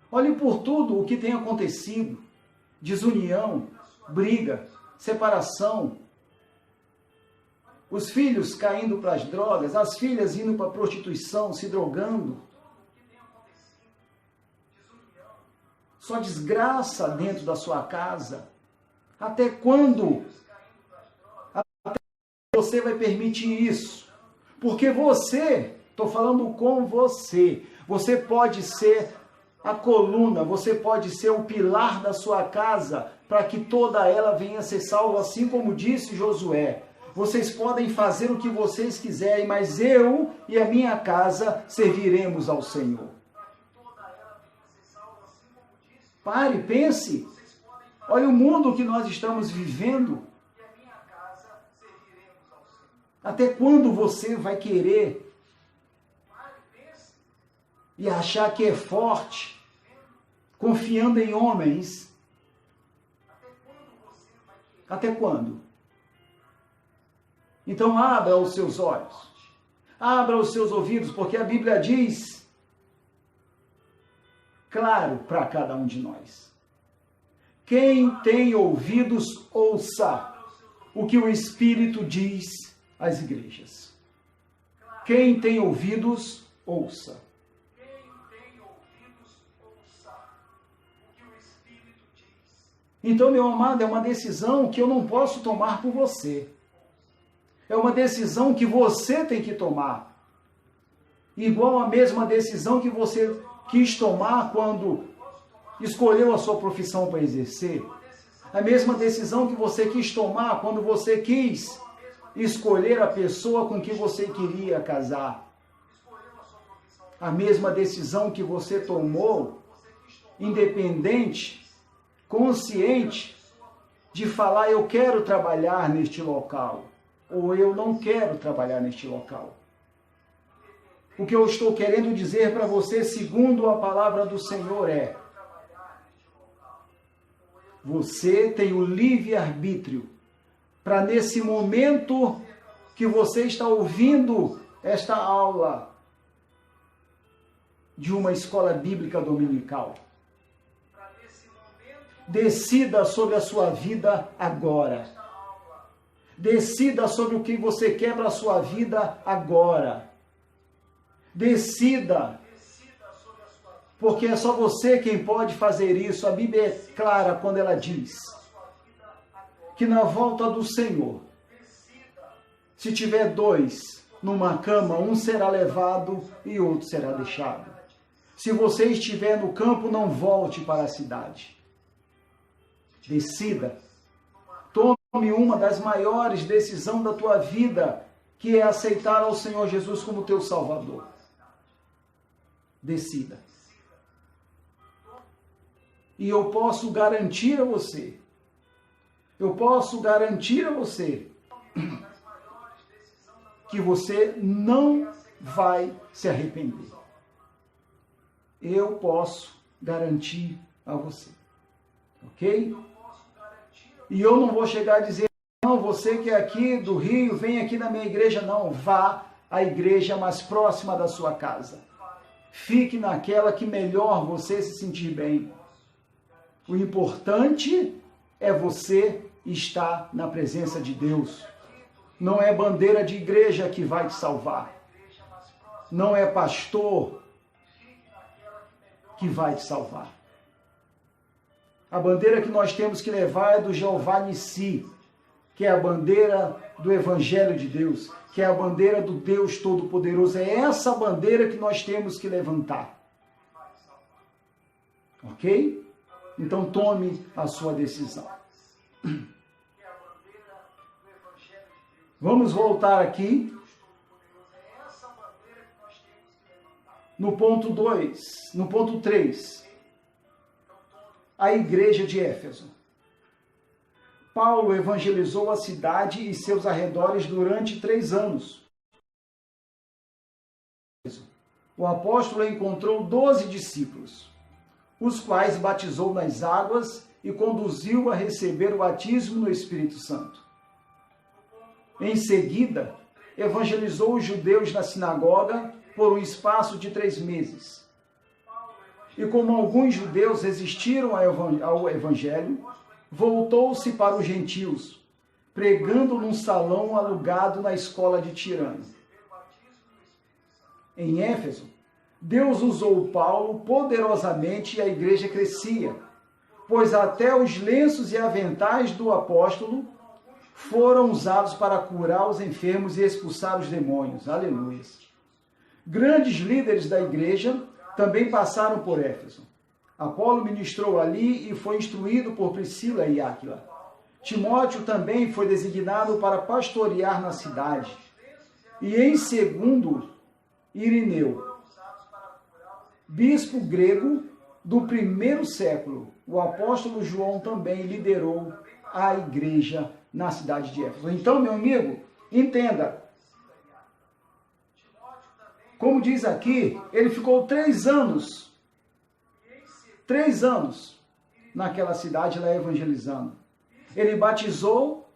Olhe por tudo o que tem acontecido. Desunião, briga, separação. Os filhos caindo para as drogas, as filhas indo para a prostituição, se drogando. Só desgraça dentro da sua casa. Até quando você vai permitir isso? Porque você, estou falando com você, você pode ser a coluna, você pode ser o pilar da sua casa, para que toda ela venha a ser salva, assim como disse Josué. Vocês podem fazer o que vocês quiserem, mas eu e a minha casa serviremos ao Senhor. Pare, pense. Olha o mundo que nós estamos vivendo. Até quando você vai querer e achar que é forte, confiando em homens? Até quando? Então abra os seus olhos, abra os seus ouvidos, porque a Bíblia diz, claro, para cada um de nós. Quem tem ouvidos, ouça o que o Espírito diz às igrejas. Quem tem ouvidos, ouça. Então, meu amado, é uma decisão que eu não posso tomar por você. É uma decisão que você tem que tomar. Igual a mesma decisão que você quis tomar quando escolheu a sua profissão para exercer. A mesma decisão que você quis tomar quando você quis escolher a pessoa com que você queria casar. A mesma decisão que você tomou, independente, consciente, de falar, eu quero trabalhar neste local, ou eu não quero trabalhar neste local. O que eu estou querendo dizer para você, segundo a palavra do Senhor, é: você tem o livre-arbítrio para, nesse momento que você está ouvindo esta aula de uma escola bíblica dominical, decida sobre a sua vida agora. Decida sobre o que você quer para a sua vida agora. Decida. Porque é só você quem pode fazer isso. A Bíblia é clara quando ela diz que na volta do Senhor, se tiver dois numa cama, um será levado e outro será deixado. Se você estiver no campo, não volte para a cidade. Decida. Tome uma das maiores decisões da tua vida, que é aceitar ao Senhor Jesus como teu Salvador. Decida. E eu posso garantir a você, que você não vai se arrepender. Eu posso garantir a você. Ok? E eu não vou chegar a dizer, não, você que é aqui do Rio, vem aqui na minha igreja. Não, vá à igreja mais próxima da sua casa. Fique naquela que melhor você se sentir bem. O importante é você está na presença de Deus. Não é bandeira de igreja que vai te salvar. Não é pastor que vai te salvar. A bandeira que nós temos que levar é do Jeová Nissi, que é a bandeira do Evangelho de Deus, que é a bandeira do Deus Todo-Poderoso. É essa bandeira que nós temos que levantar. Ok? Então tome a sua decisão. Vamos voltar aqui no ponto 2, no ponto 3. A igreja de Éfeso. Paulo evangelizou a cidade e seus arredores durante 3 anos. O apóstolo encontrou 12 discípulos, os quais batizou nas águas e conduziu a receber o batismo no Espírito Santo. Em seguida, evangelizou os judeus na sinagoga por um espaço de 3 meses. E como alguns judeus resistiram ao evangelho, voltou-se para os gentios, pregando num salão alugado na escola de Tirano. Em Éfeso, Deus usou Paulo poderosamente e a igreja crescia, pois até os lenços e aventais do apóstolo foram usados para curar os enfermos e expulsar os demônios. Aleluia. Grandes líderes da igreja também passaram por Éfeso. Apolo ministrou ali e foi instruído por Priscila e Áquila. Timóteo também foi designado para pastorear na cidade. E em segundo, Irineu, bispo grego do 1º século. O apóstolo João também liderou a igreja na cidade de Éfeso. Então, meu amigo, entenda. Como diz aqui, ele ficou 3 anos naquela cidade lá evangelizando. Ele batizou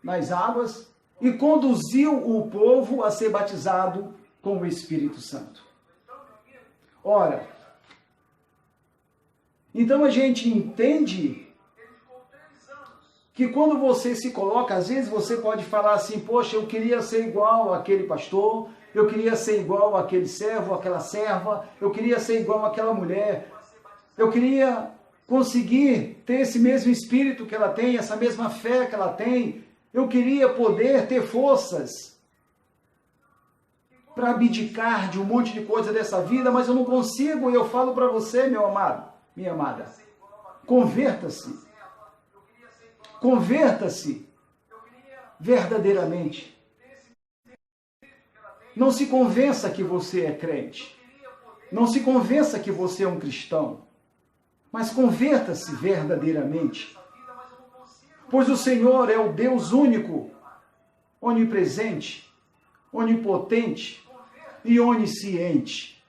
nas águas e conduziu o povo a ser batizado com o Espírito Santo. Ora, então a gente entende que quando você se coloca, às vezes você pode falar assim, poxa, eu queria ser igual àquele pastor, eu queria ser igual àquele servo, àquela serva, eu queria ser igual àquela mulher, eu queria conseguir ter esse mesmo espírito que ela tem, essa mesma fé que ela tem, eu queria poder ter forças para abdicar de um monte de coisa dessa vida, mas eu não consigo, e eu falo para você, meu amado, minha amada, converta-se. Converta-se verdadeiramente. Não se convença que você é crente. Não se convença que você é um cristão. Mas converta-se verdadeiramente. Pois o Senhor é o Deus único, onipresente, onipotente e onisciente.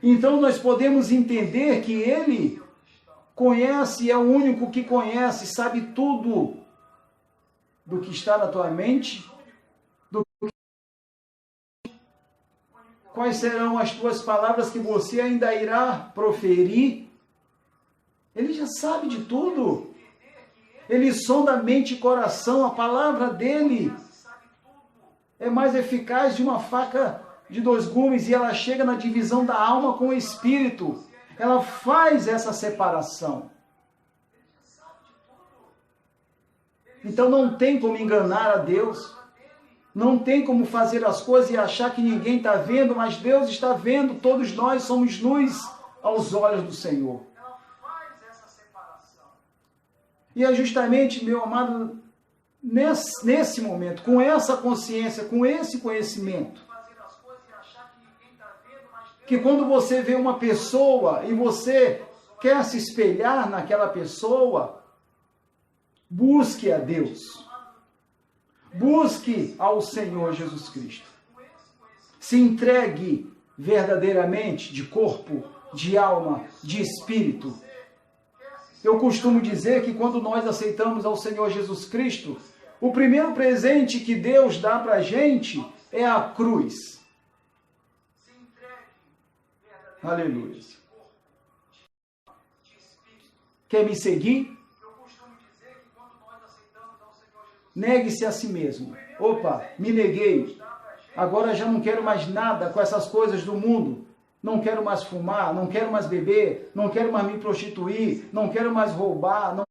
Então nós podemos entender que Ele conhece, é o único que conhece, sabe tudo do que está na tua mente, quais serão as tuas palavras que você ainda irá proferir. Ele já sabe de tudo. Ele sonda mente e coração. A palavra dele é mais eficaz de uma faca de 2 gumes e ela chega na divisão da alma com o espírito. Ela faz essa separação. Então não tem como enganar a Deus. Não tem como fazer as coisas e achar que ninguém está vendo, mas Deus está vendo. Todos nós somos luz aos olhos do Senhor. E é justamente, meu amado, nesse momento, com essa consciência, com esse conhecimento, que quando você vê uma pessoa e você quer se espelhar naquela pessoa, busque a Deus. Busque ao Senhor Jesus Cristo. Se entregue verdadeiramente de corpo, de alma, de espírito. Eu costumo dizer que quando nós aceitamos ao Senhor Jesus Cristo, o primeiro presente que Deus dá para a gente é a cruz. Aleluia. Quer me seguir? Negue-se a si mesmo. Opa, me neguei. Agora já não quero mais nada com essas coisas do mundo. Não quero mais fumar, não quero mais beber, não quero mais me prostituir, não quero mais roubar.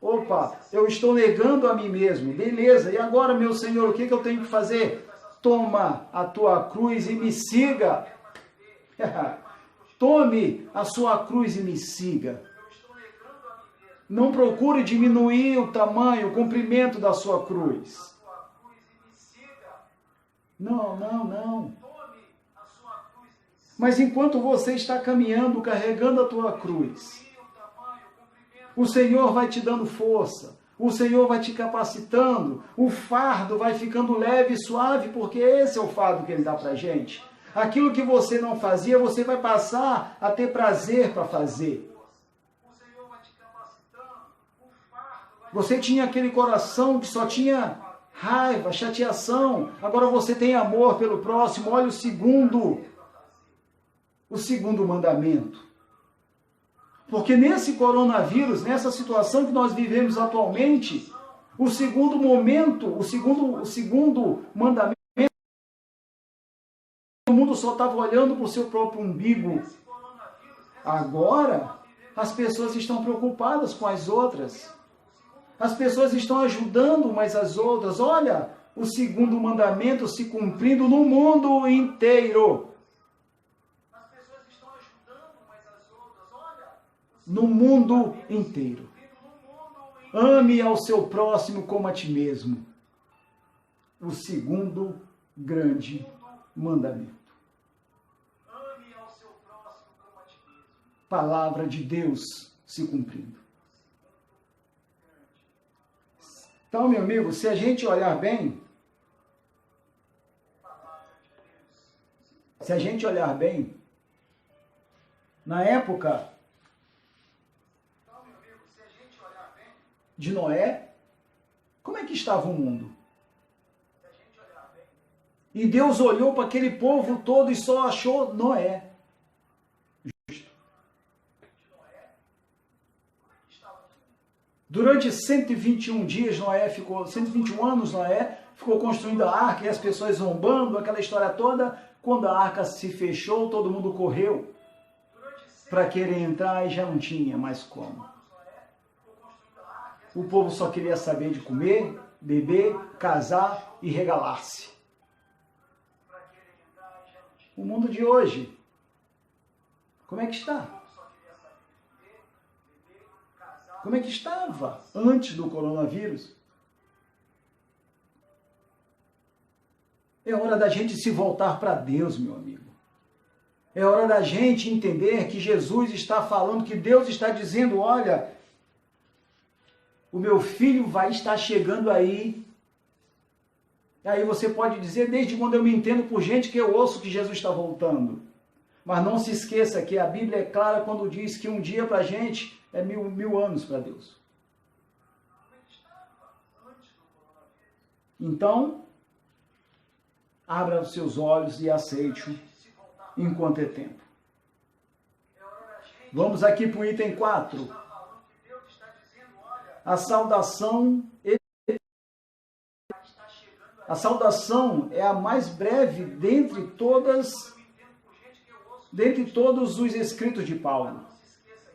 Opa, eu estou negando a mim mesmo. Beleza, e agora, meu Senhor, o que eu tenho que fazer? Toma a tua cruz e me siga. Tome a sua cruz e me siga. Não procure diminuir o tamanho, o comprimento da sua cruz. Não. Mas enquanto você está caminhando, carregando a tua cruz, o Senhor vai te dando força, o Senhor vai te capacitando, o fardo vai ficando leve e suave, porque esse é o fardo que Ele dá pra gente. Aquilo que você não fazia, você vai passar a ter prazer para fazer. Você tinha aquele coração que só tinha raiva, chateação. Agora você tem amor pelo próximo. Olha o segundo mandamento. Porque nesse coronavírus, nessa situação que nós vivemos atualmente, o segundo mandamento, o mundo só estava olhando para o seu próprio umbigo. Agora, as pessoas estão preocupadas com as outras. As pessoas estão ajudando umas às outras. Olha, o segundo mandamento se cumprindo no mundo inteiro. As pessoas estão ajudando umas às outras. Olha, no mundo inteiro. Ame ao seu próximo como a ti mesmo. O segundo grande mandamento. Ame ao seu próximo como a ti mesmo. Palavra de Deus se cumprindo. Então, meu amigo, se a gente olhar bem, na época de Noé, como é que estava o mundo? E Deus olhou para aquele povo todo e só achou Noé. Durante 121 dias, 121 anos, Noé ficou construindo a arca e as pessoas zombando, aquela história toda. Quando a arca se fechou, todo mundo correu para querer entrar e já não tinha mais como. O povo só queria saber de comer, beber, casar e regalar-se. O mundo de hoje, como é que está? Como é que estava antes do coronavírus? É hora da gente se voltar para Deus, meu amigo. É hora da gente entender que Jesus está falando, que Deus está dizendo, olha, o meu filho vai estar chegando aí. E aí você pode dizer, desde quando eu me entendo por gente que eu ouço que Jesus está voltando. Mas não se esqueça que a Bíblia é clara quando diz que um dia para a gente é mil anos para Deus. Então, abra os seus olhos e aceite-o enquanto é tempo. Vamos aqui para o item 4. A saudação é a mais breve dentre todos os escritos de Paulo.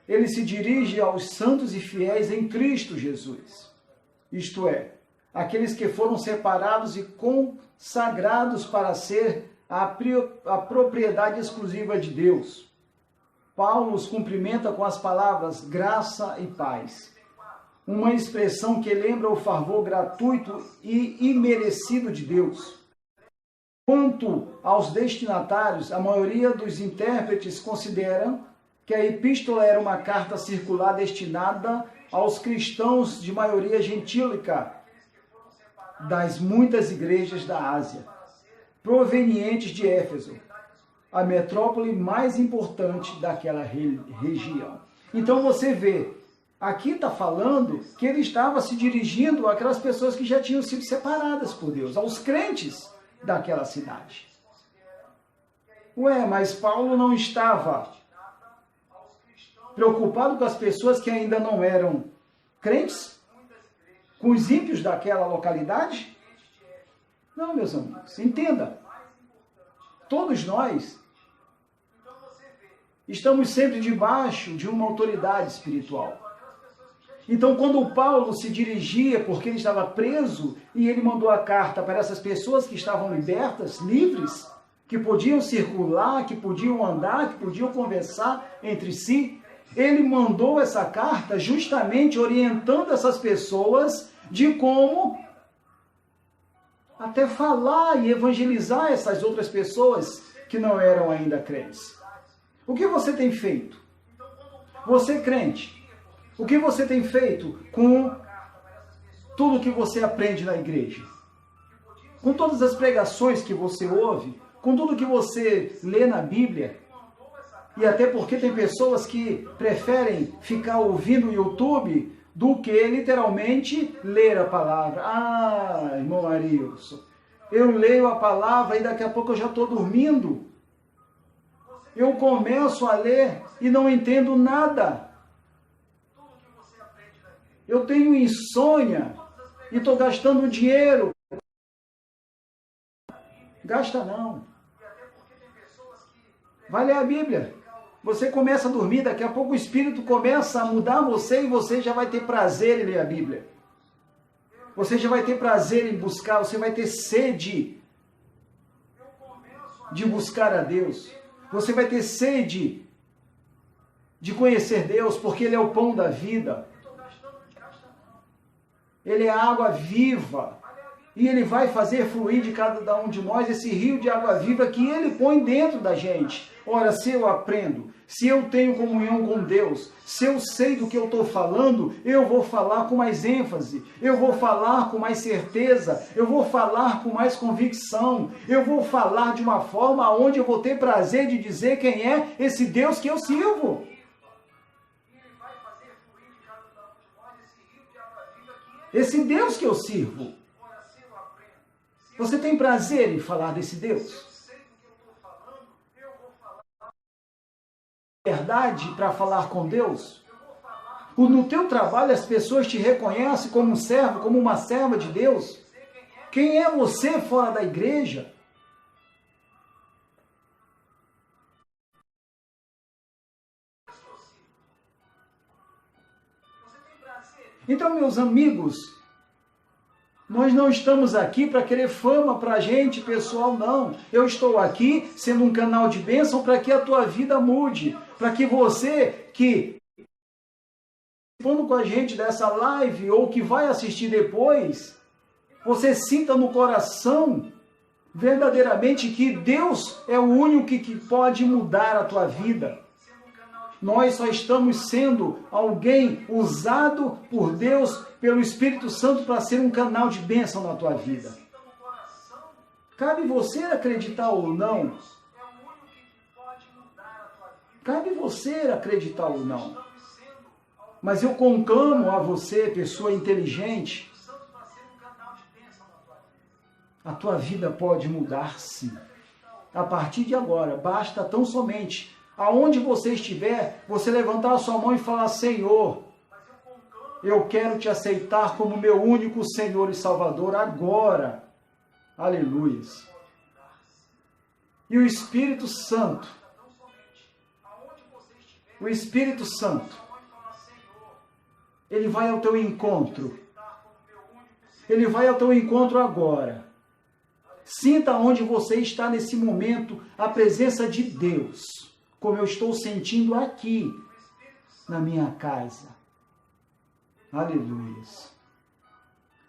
Ele se dirige aos santos e fiéis em Cristo Jesus. Isto é, aqueles que foram separados e consagrados para ser a propriedade exclusiva de Deus. Paulo os cumprimenta com as palavras graça e paz. Uma expressão que lembra o favor gratuito e imerecido de Deus. Quanto aos destinatários, a maioria dos intérpretes consideram que a epístola era uma carta circular destinada aos cristãos de maioria gentílica das muitas igrejas da Ásia, provenientes de Éfeso, a metrópole mais importante daquela região. Então você vê, aqui está falando que ele estava se dirigindo àquelas pessoas que já tinham sido separadas por Deus, aos crentes daquela cidade. Mas Paulo não estava preocupado com as pessoas que ainda não eram crentes? com os ímpios daquela localidade? Não, meus amigos, entenda. Todos nós estamos sempre debaixo de uma autoridade espiritual. Então, quando o Paulo se dirigia, porque ele estava preso, e ele mandou a carta para essas pessoas que estavam libertas, livres, que podiam circular, que podiam andar, que podiam conversar entre si, ele mandou essa carta justamente orientando essas pessoas de como até falar e evangelizar essas outras pessoas que não eram ainda crentes. O que você tem feito? Você crente, o que você tem feito com tudo que você aprende na igreja? Com todas as pregações que você ouve, com tudo que você lê na Bíblia? E até porque tem pessoas que preferem ficar ouvindo o YouTube do que literalmente ler a palavra. Ah, irmão Arilson, eu leio a palavra e daqui a pouco eu já estou dormindo. Eu começo a ler e não entendo nada. Eu tenho insônia e estou gastando dinheiro. Gasta não. Vai ler a Bíblia. Você começa a dormir, daqui a pouco o Espírito começa a mudar você e você já vai ter prazer em ler a Bíblia. Você já vai ter prazer em buscar, você vai ter sede de buscar a Deus. Você vai ter sede de conhecer Deus, porque Ele é o pão da vida. Ele é a água viva. E Ele vai fazer fluir de cada um de nós esse rio de água viva que Ele põe dentro da gente. Ora, se eu aprendo, se eu tenho comunhão com Deus, se eu sei do que eu estou falando, eu vou falar com mais ênfase, eu vou falar com mais certeza, eu vou falar com mais convicção, eu vou falar de uma forma onde eu vou ter prazer de dizer quem é esse Deus que eu sirvo. Esse Deus que eu sirvo. Você tem prazer em falar desse Deus? Verdade para falar com Deus? No teu trabalho as pessoas te reconhecem como um servo, como uma serva de Deus? Quem é você fora da igreja? Então, meus amigos, nós não estamos aqui para querer fama para a gente, pessoal, não. Eu estou aqui sendo um canal de bênção para que a tua vida mude. Para que você que participando com a gente dessa live ou que vai assistir depois, você sinta no coração verdadeiramente que Deus é o único que pode mudar a tua vida. Nós só estamos sendo alguém usado por Deus, pelo Espírito Santo, para ser um canal de bênção na tua vida. Cabe você acreditar ou não. Cabe você acreditar ou não. Mas eu conclamo a você, pessoa inteligente, a tua vida pode mudar-se. A partir de agora, basta tão somente, aonde você estiver, você levantar a sua mão e falar: Senhor, eu quero te aceitar como meu único Senhor e Salvador agora. Aleluias. E o Espírito Santo, Ele vai ao teu encontro. Ele vai ao teu encontro agora. Sinta onde você está nesse momento a presença de Deus, como eu estou sentindo aqui na minha casa. Aleluias.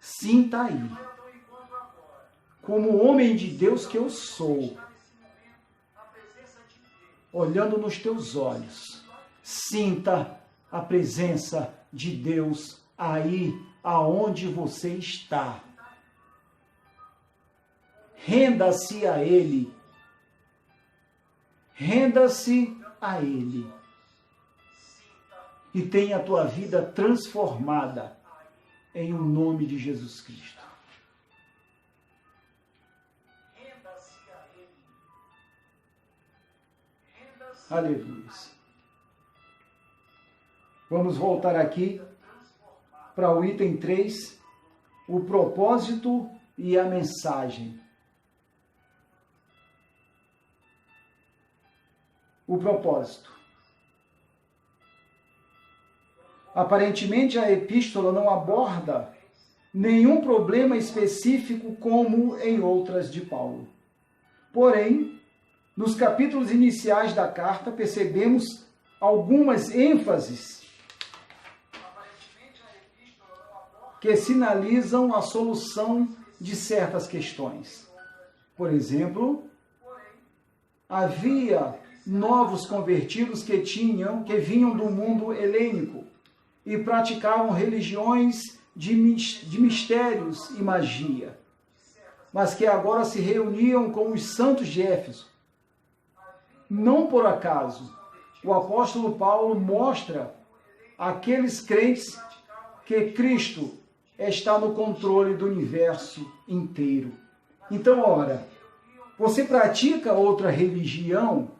Sinta aí, como homem de Deus que eu sou, olhando nos teus olhos, sinta a presença de Deus aí aonde você está. Renda-se a Ele. Renda-se a Ele. E tenha a tua vida transformada em o nome de Jesus Cristo. Aleluia. Vamos voltar aqui para o item 3 o propósito e a mensagem. O propósito. Aparentemente, a epístola não aborda nenhum problema específico como em outras de Paulo. Porém, nos capítulos iniciais da carta, percebemos algumas ênfases que sinalizam a solução de certas questões. Por exemplo, havia novos convertidos que vinham do mundo helênico e praticavam religiões de mistérios e magia, mas que agora se reuniam com os santos de Éfeso. Não por acaso, o apóstolo Paulo mostra àqueles crentes que Cristo está no controle do universo inteiro. Então, ora, você pratica outra religião,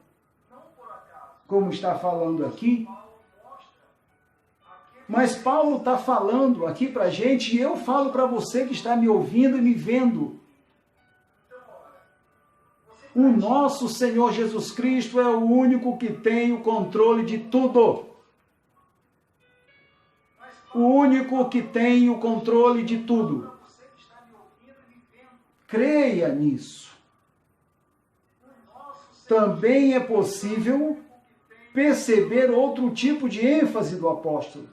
como está falando aqui, mas Paulo está falando aqui para a gente, e eu falo para você que está me ouvindo e me vendo. O nosso Senhor Jesus Cristo é o único que tem o controle de tudo. O único que tem o controle de tudo. Creia nisso. Também é possível perceber outro tipo de ênfase do apóstolo.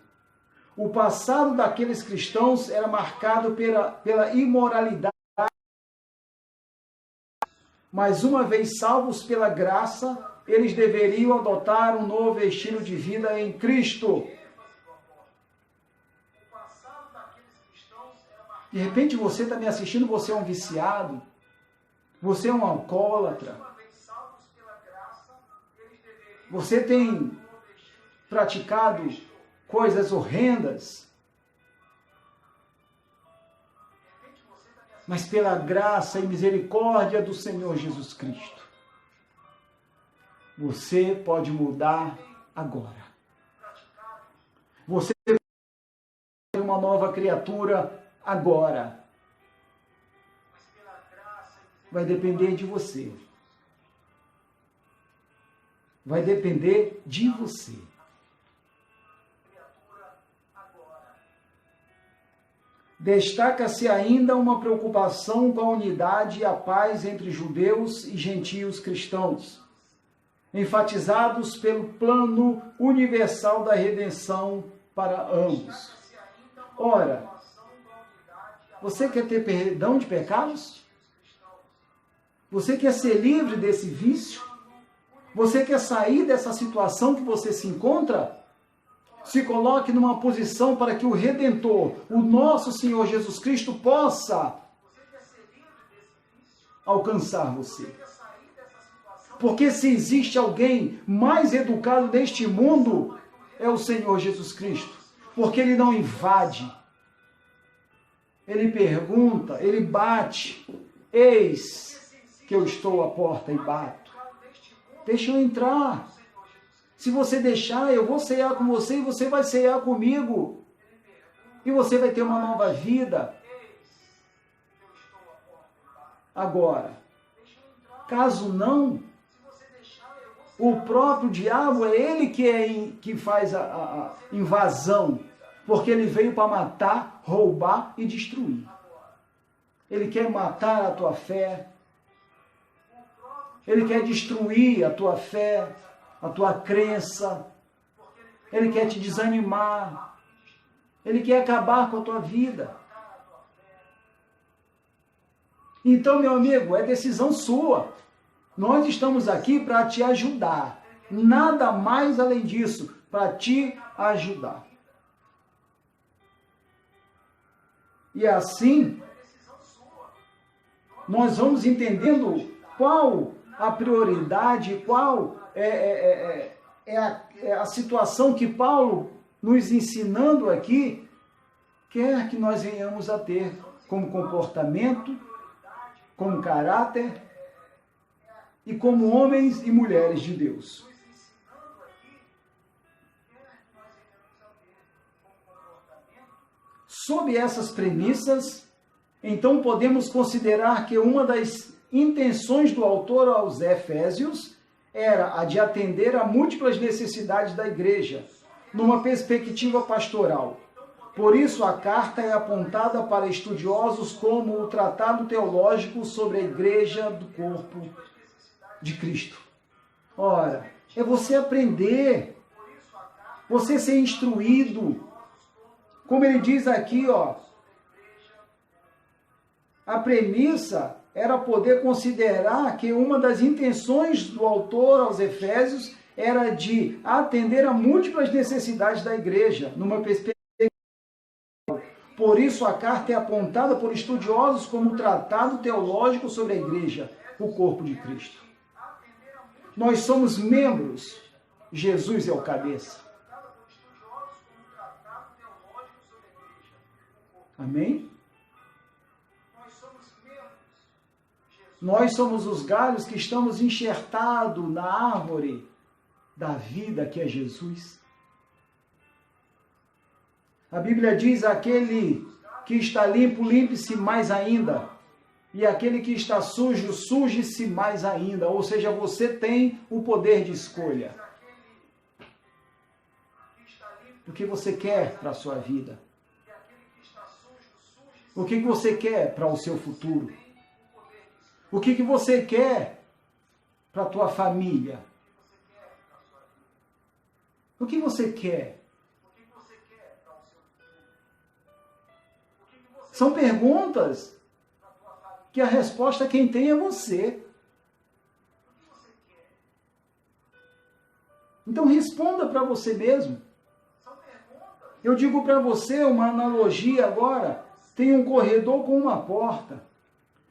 O passado daqueles cristãos era marcado pela imoralidade, mas uma vez salvos pela graça, eles deveriam adotar um novo estilo de vida em Cristo. De repente você está me assistindo, você é um viciado, você é um alcoólatra, você tem praticado coisas horrendas, mas pela graça e misericórdia do Senhor Jesus Cristo, você pode mudar agora. Você é uma nova criatura agora. Vai depender de você. Vai depender de você. Destaca-se ainda uma preocupação com a unidade e a paz entre judeus e gentios cristãos, enfatizados pelo plano universal da redenção para ambos. Ora, você quer ter perdão de pecados? Você quer ser livre desse vício? Você quer sair dessa situação que você se encontra? Se coloque numa posição para que o Redentor, o nosso Senhor Jesus Cristo, possa alcançar você. Porque se existe alguém mais educado neste mundo, é o Senhor Jesus Cristo. Porque ele não invade. Ele pergunta, ele bate. Eis que eu estou à porta e bato. Deixa eu entrar. Se você deixar, eu vou ceiar com você e você vai ceiar comigo. E você vai ter uma nova vida. Agora, caso não, o próprio diabo é ele que faz a invasão. Porque ele veio para matar, roubar e destruir. Ele quer matar a tua fé. Ele quer destruir a tua fé, a tua crença. Ele quer te desanimar. Ele quer acabar com a tua vida. Então, meu amigo, é decisão sua. Nós estamos aqui para te ajudar. Nada mais além disso, para te ajudar. E assim, nós vamos entendendo qual a prioridade, qual é a situação que Paulo, nos ensinando aqui, quer que nós venhamos a ter como comportamento, como caráter e como homens e mulheres de Deus. Sob essas premissas, Então podemos considerar que uma das intenções do autor aos Efésios era a de atender a múltiplas necessidades da igreja, numa perspectiva pastoral. Por isso, a carta é apontada para estudiosos como o Tratado Teológico sobre a Igreja do Corpo de Cristo. Ora, é você aprender, você ser instruído. Como ele diz aqui, a premissa era poder considerar que uma das intenções do autor aos Efésios era de atender a múltiplas necessidades da igreja, numa perspectiva. Por isso, a carta é apontada por estudiosos como um tratado teológico sobre a igreja, o corpo de Cristo. Nós somos membros, Jesus é o cabeça. Amém? Nós somos os galhos que estamos enxertados na árvore da vida que é Jesus. A Bíblia diz: aquele que está limpo, limpe-se mais ainda. E aquele que está sujo, suje-se mais ainda. Ou seja, você tem o poder de escolha. O que você quer para a sua vida? O que você quer para o seu futuro? O que você quer para a tua família? O que você quer? São perguntas que a resposta quem tem é você. Então responda para você mesmo. Eu digo para você uma analogia agora. Tem um corredor com uma porta.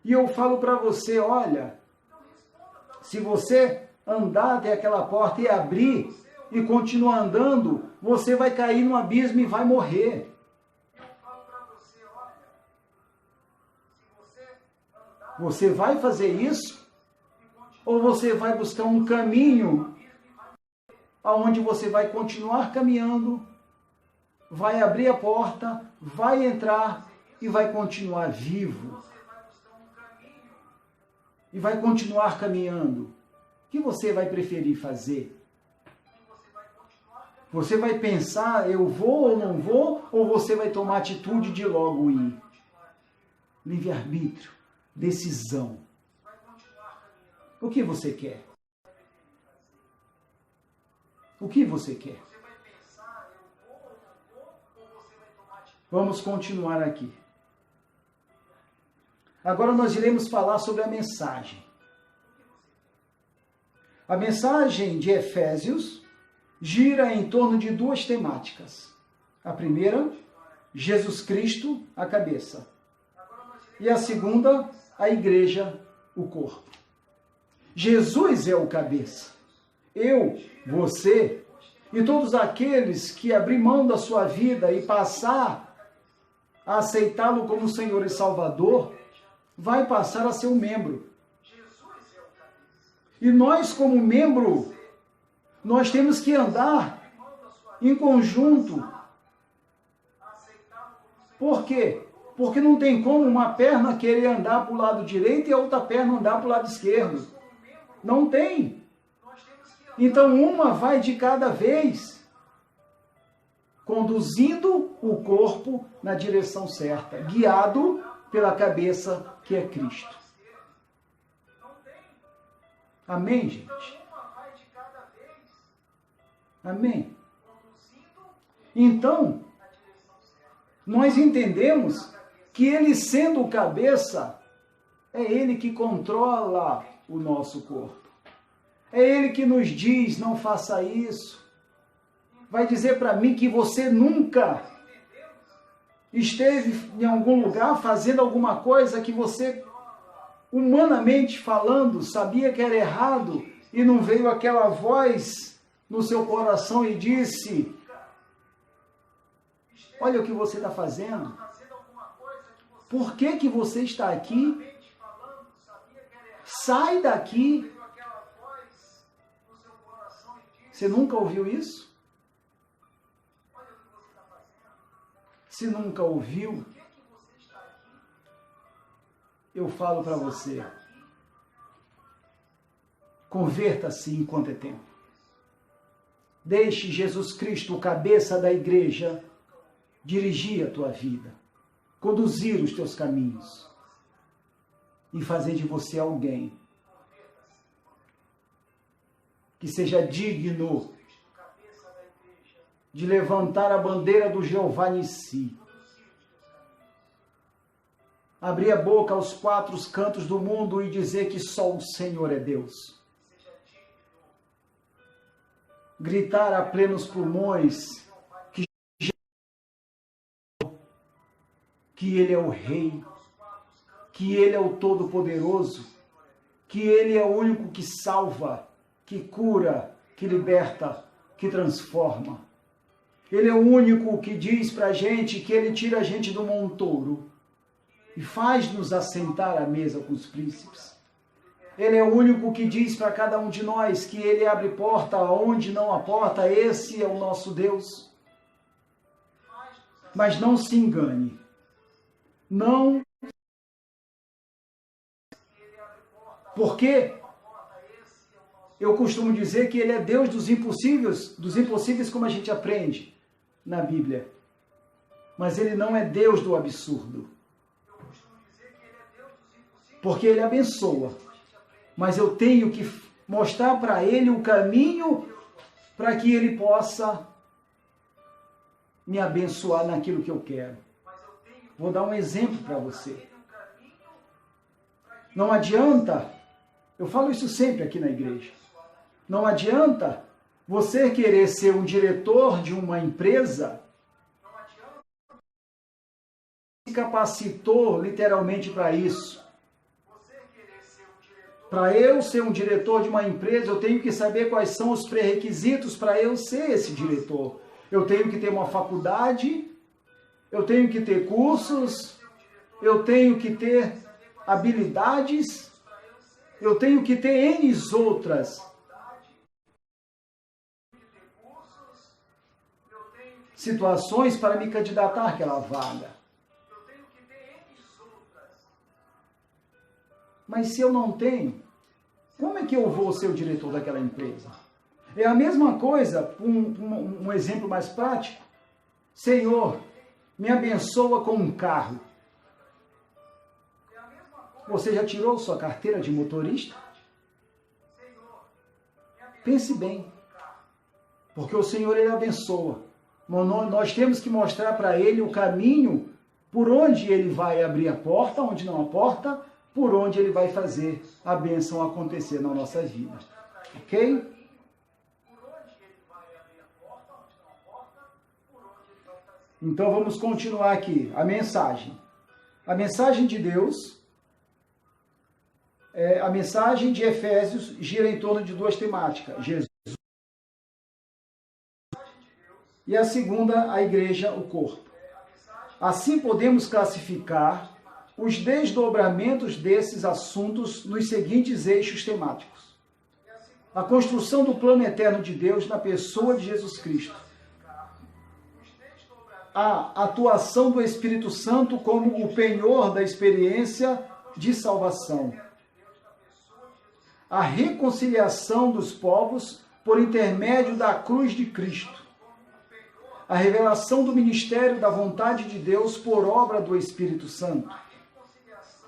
E eu falo para você, olha, se você andar até aquela porta e abrir e continuar andando, você vai cair no abismo e vai morrer. Você vai fazer isso? Ou você vai buscar um caminho aonde você vai continuar caminhando, vai abrir a porta, vai entrar e vai continuar vivo? E vai continuar caminhando. O que você vai preferir fazer? Você vai pensar, eu vou ou não vou? Ou você vai tomar atitude de logo ir? Livre-arbítrio, decisão. O que você quer? O que você quer? Vamos continuar aqui. Agora nós iremos falar sobre a mensagem. A mensagem de Efésios gira em torno de duas temáticas. A primeira, Jesus Cristo, a cabeça. E a segunda, a igreja, o corpo. Jesus é o cabeça. Eu, você e todos aqueles que abrir mão da sua vida e passar a aceitá-lo como Senhor e Salvador, vai passar a ser um membro. E nós, como membro, nós temos que andar em conjunto. Por quê? Porque não tem como uma perna querer andar para o lado direito e a outra perna andar para o lado esquerdo. Não tem. Então, uma vai de cada vez, conduzindo o corpo na direção certa, guiado pela cabeça que é Cristo. Amém, gente? Amém? Então, nós entendemos que ele sendo o cabeça, é ele que controla o nosso corpo. É ele que nos diz, não faça isso. Vai dizer para mim que você nunca esteve em algum lugar fazendo alguma coisa que você, humanamente falando, sabia que era errado e não veio aquela voz no seu coração e disse: olha o que você está fazendo. Por que que você está aqui? Sai daqui. Você nunca ouviu isso? Se nunca ouviu, eu falo para você, converta-se enquanto é tempo. Deixe Jesus Cristo, o cabeça da igreja, dirigir a tua vida, conduzir os teus caminhos e fazer de você alguém que seja digno de levantar a bandeira do Jeová Nissi. Abrir a boca aos quatro cantos do mundo e dizer que só o Senhor é Deus. Gritar a plenos pulmões que Ele é o Rei, que Ele é o Todo-Poderoso, que Ele é o único que salva, que cura, que liberta, que transforma. Ele é o único que diz para a gente que Ele tira a gente do montouro e faz-nos assentar à mesa com os príncipes. Ele é o único que diz para cada um de nós que Ele abre porta onde não há porta. Esse é o nosso Deus. Mas não se engane. Não. Porque eu costumo dizer que Ele é Deus dos impossíveis como a gente aprende na Bíblia. Mas Ele não é Deus do absurdo. Porque Ele abençoa. Mas eu tenho que mostrar para Ele o caminho para que Ele possa me abençoar naquilo que eu quero. Vou dar um exemplo para você. Não adianta, eu falo isso sempre aqui na igreja, não adianta você querer ser um diretor de uma empresa, se capacitou literalmente para isso. Para eu ser um diretor de uma empresa, eu tenho que saber quais são os pré-requisitos para eu ser esse diretor. Eu tenho que ter uma faculdade, eu tenho que ter cursos, eu tenho que ter habilidades, eu tenho que ter N outras situações para me candidatar àquela vaga. Mas se eu não tenho, como é que eu vou ser o diretor daquela empresa? É a mesma coisa, um exemplo mais prático. Senhor, me abençoa com um carro. Você já tirou sua carteira de motorista? Pense bem, porque o Senhor, Ele abençoa. Nós temos que mostrar para Ele o caminho por onde Ele vai abrir a porta, onde não há porta, por onde Ele vai fazer a bênção acontecer na nossa vida. Ok? Então vamos continuar aqui. A mensagem. A mensagem de Deus, a mensagem de Efésios gira em torno de duas temáticas. Jesus. E a segunda, a igreja, o corpo. Assim podemos classificar os desdobramentos desses assuntos nos seguintes eixos temáticos. A construção do plano eterno de Deus na pessoa de Jesus Cristo. A atuação do Espírito Santo como o penhor da experiência de salvação. A reconciliação dos povos por intermédio da cruz de Cristo. A revelação do ministério da vontade de Deus por obra do Espírito Santo.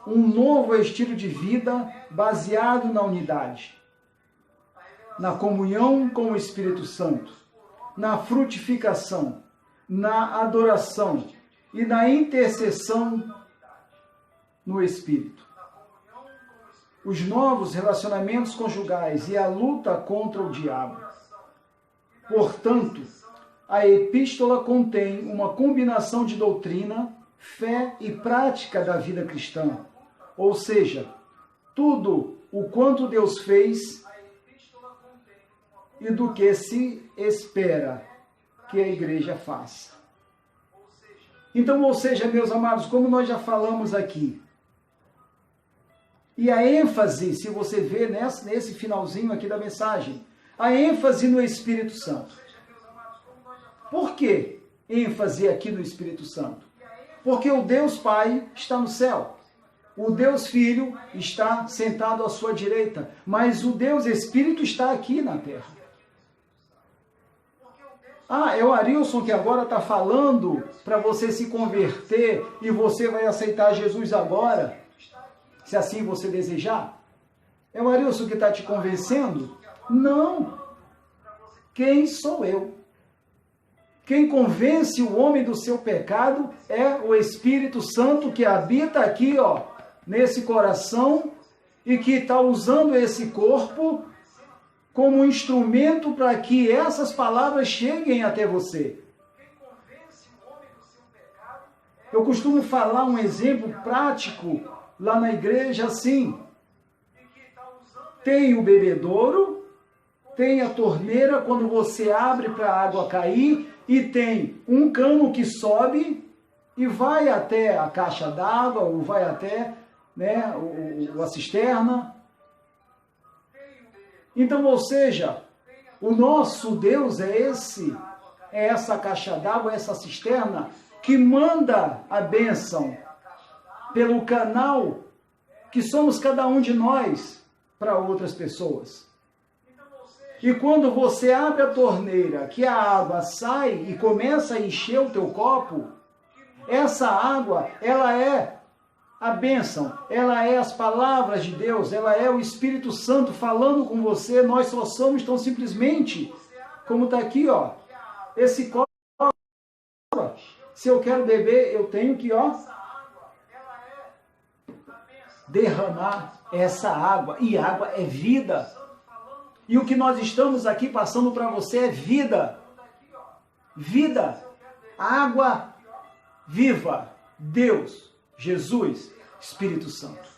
Um novo estilo de vida baseado na unidade, na comunhão com o Espírito Santo, na frutificação, na adoração e na intercessão no Espírito. Os novos relacionamentos conjugais e a luta contra o diabo. Portanto, a epístola contém uma combinação de doutrina, fé e prática da vida cristã. Ou seja, tudo o quanto Deus fez e do que se espera que a igreja faça. Então, ou seja, meus amados, como nós já falamos aqui, e a ênfase, se você vê nesse finalzinho aqui da mensagem, a ênfase no Espírito Santo. Por que ênfase aqui no Espírito Santo? Porque o Deus Pai está no céu. O Deus Filho está sentado à sua direita, mas o Deus Espírito está aqui na terra. Ah, é o Arilson que agora está falando para você se converter e você vai aceitar Jesus agora, se assim você desejar? É o Arilson que está te convencendo? Não. Quem sou eu? Quem convence o homem do seu pecado é o Espírito Santo que habita aqui, ó, nesse coração e que está usando esse corpo como um instrumento para que essas palavras cheguem até você. Eu costumo falar um exemplo prático lá na igreja assim. Tem o bebedouro, tem a torneira quando você abre para a água cair e tem um cano que sobe e vai até a caixa d'água ou vai até, né, a cisterna. Então, ou seja, o nosso Deus é essa caixa d'água, essa cisterna que manda a bênção pelo canal que somos cada um de nós para outras pessoas. E quando você abre a torneira, que a água sai e começa a encher o teu copo, essa água, ela é a bênção, ela é as palavras de Deus, ela é o Espírito Santo falando com você. Nós só somos tão simplesmente, como está aqui, ó, esse copo. Se eu quero beber, eu tenho que, ó, derramar essa água. E água é vida. E o que nós estamos aqui passando para você é vida. Vida. Água viva. Deus, Jesus, Espírito Santo.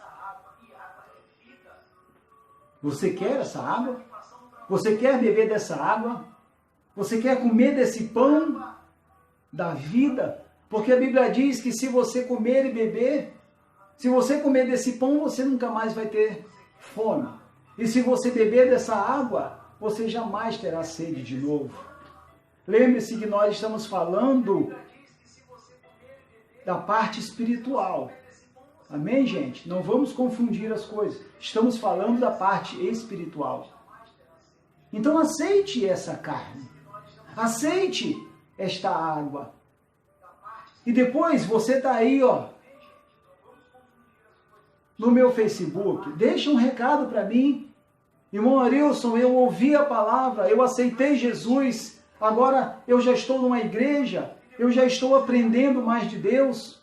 Você quer essa água? Você quer beber dessa água? Você quer comer desse pão da vida? Porque a Bíblia diz que se você comer e beber, se você comer desse pão, você nunca mais vai ter fome. E se você beber dessa água, você jamais terá sede de novo. Lembre-se que nós estamos falando da parte espiritual. Amém, gente? Não vamos confundir as coisas. Estamos falando da parte espiritual. Então aceite essa carne. Aceite esta água. E depois você está aí, ó, no meu Facebook. Deixa um recado para mim. Irmão Arilson, eu ouvi a palavra, eu aceitei Jesus. Agora eu já estou numa igreja. Eu já estou aprendendo mais de Deus.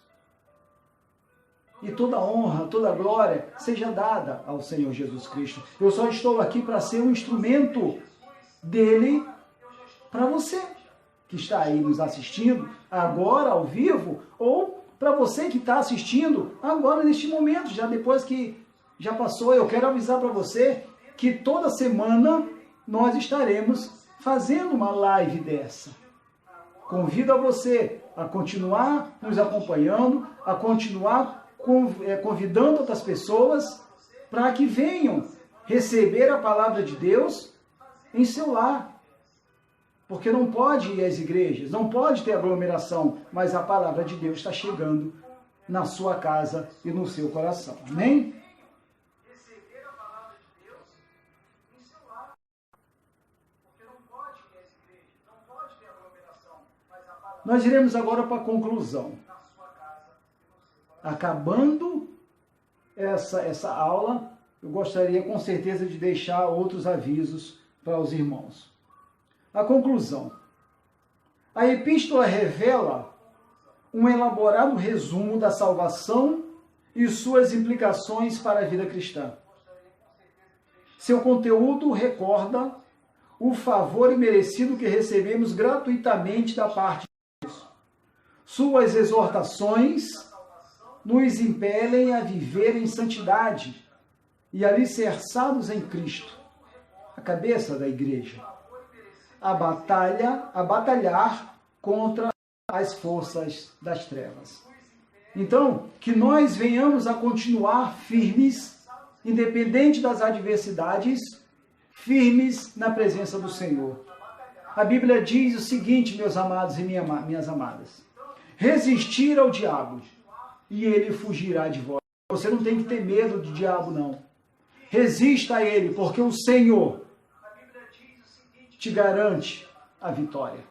E toda honra, toda glória seja dada ao Senhor Jesus Cristo. Eu só estou aqui para ser um instrumento dele para você que está aí nos assistindo agora ao vivo, ou para você que está assistindo agora neste momento, já depois que já passou. Eu quero avisar para você que toda semana nós estaremos fazendo uma live dessa. Convido a você a continuar nos acompanhando, a continuar convidando outras pessoas para que venham receber a palavra de Deus em seu lar. Porque não pode ir às igrejas, não pode ter aglomeração, mas a palavra de Deus está chegando na sua casa e no seu coração. Amém? Nós iremos agora para a conclusão. Acabando essa aula, eu gostaria com certeza de deixar outros avisos para os irmãos. A conclusão. A epístola revela um elaborado resumo da salvação e suas implicações para a vida cristã. Seu conteúdo recorda o favor imerecido que recebemos gratuitamente da parte de Deus. Suas exortações nos impelem a viver em santidade e alicerçados em Cristo, a cabeça da igreja, a batalhar contra as forças das trevas. Então, que nós venhamos a continuar firmes, independente das adversidades, firmes na presença do Senhor. A Bíblia diz o seguinte, meus amados e minhas amadas: resistir ao diabo, e ele fugirá de vós. Você não tem que ter medo do diabo, não. Resista a ele, porque o Senhor te garante a vitória.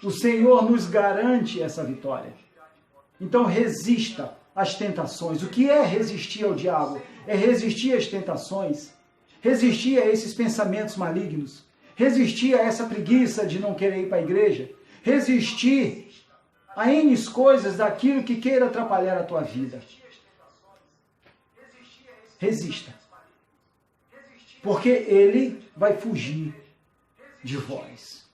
O Senhor nos garante essa vitória. Então resista às tentações. O que é resistir ao diabo? É resistir às tentações, resistir a esses pensamentos malignos, resistir a essa preguiça de não querer ir para a igreja, resistir a N coisas daquilo que queira atrapalhar a tua vida. Resista. Porque ele vai fugir de vós.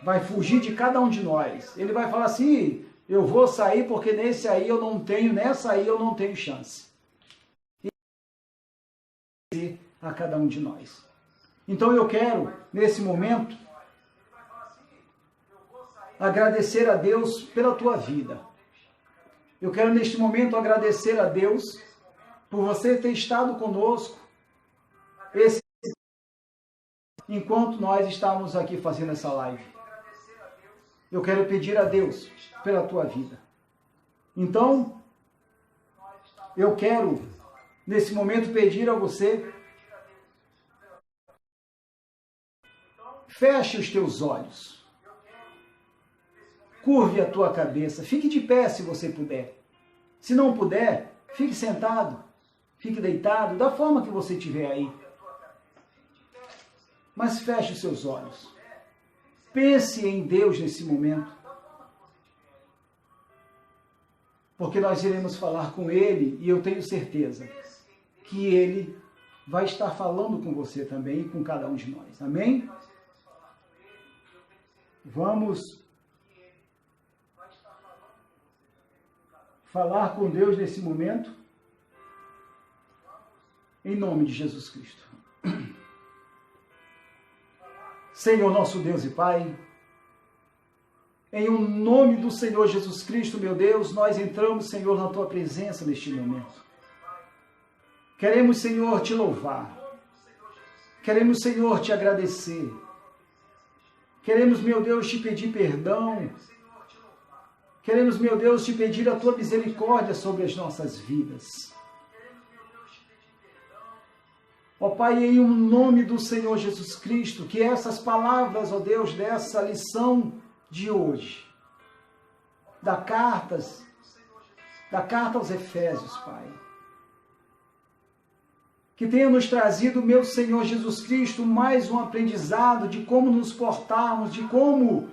Vai fugir de cada um de nós. Ele vai falar assim, eu vou sair porque nessa aí eu não tenho chance. E a cada um de nós. Então eu quero, nesse momento, agradecer a Deus pela tua vida. Eu quero, neste momento, agradecer a Deus por você ter estado conosco enquanto nós estávamos aqui fazendo essa live. Eu quero pedir a Deus pela tua vida. Então, eu quero, nesse momento, pedir a você, feche os teus olhos, curve a tua cabeça, fique de pé se você puder. Se não puder, fique sentado, fique deitado, da forma que você estiver aí. Mas feche os seus olhos. Pense em Deus nesse momento. Porque nós iremos falar com Ele e eu tenho certeza que Ele vai estar falando com você também e com cada um de nós. Amém? Vamos falar com Deus nesse momento. Em nome de Jesus Cristo. Senhor nosso Deus e Pai, em o nome do Senhor Jesus Cristo, meu Deus, nós entramos, Senhor, na Tua presença neste momento. Queremos, Senhor, Te louvar. Queremos, Senhor, Te agradecer. Queremos, meu Deus, Te pedir perdão. Queremos, meu Deus, Te pedir a Tua misericórdia sobre as nossas vidas. Ó Pai, em o nome do Senhor Jesus Cristo, que essas palavras, ó Deus, dessa lição de hoje, da carta aos Efésios, Pai, que tenha nos trazido, meu Senhor Jesus Cristo, mais um aprendizado de como nos portarmos, de como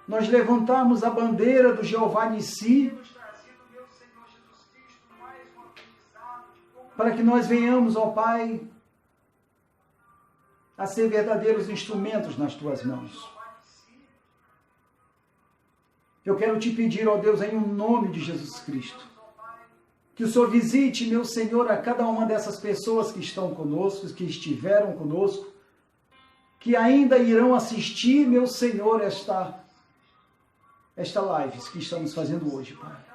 nós levantarmos a bandeira do Jeová Nissi, para que nós venhamos, ó Pai, a ser verdadeiros instrumentos nas Tuas mãos. Eu quero Te pedir, ó Deus, em nome de Jesus Cristo, que o Senhor visite, meu Senhor, a cada uma dessas pessoas que estão conosco, que estiveram conosco, que ainda irão assistir, meu Senhor, esta live que estamos fazendo hoje, Pai.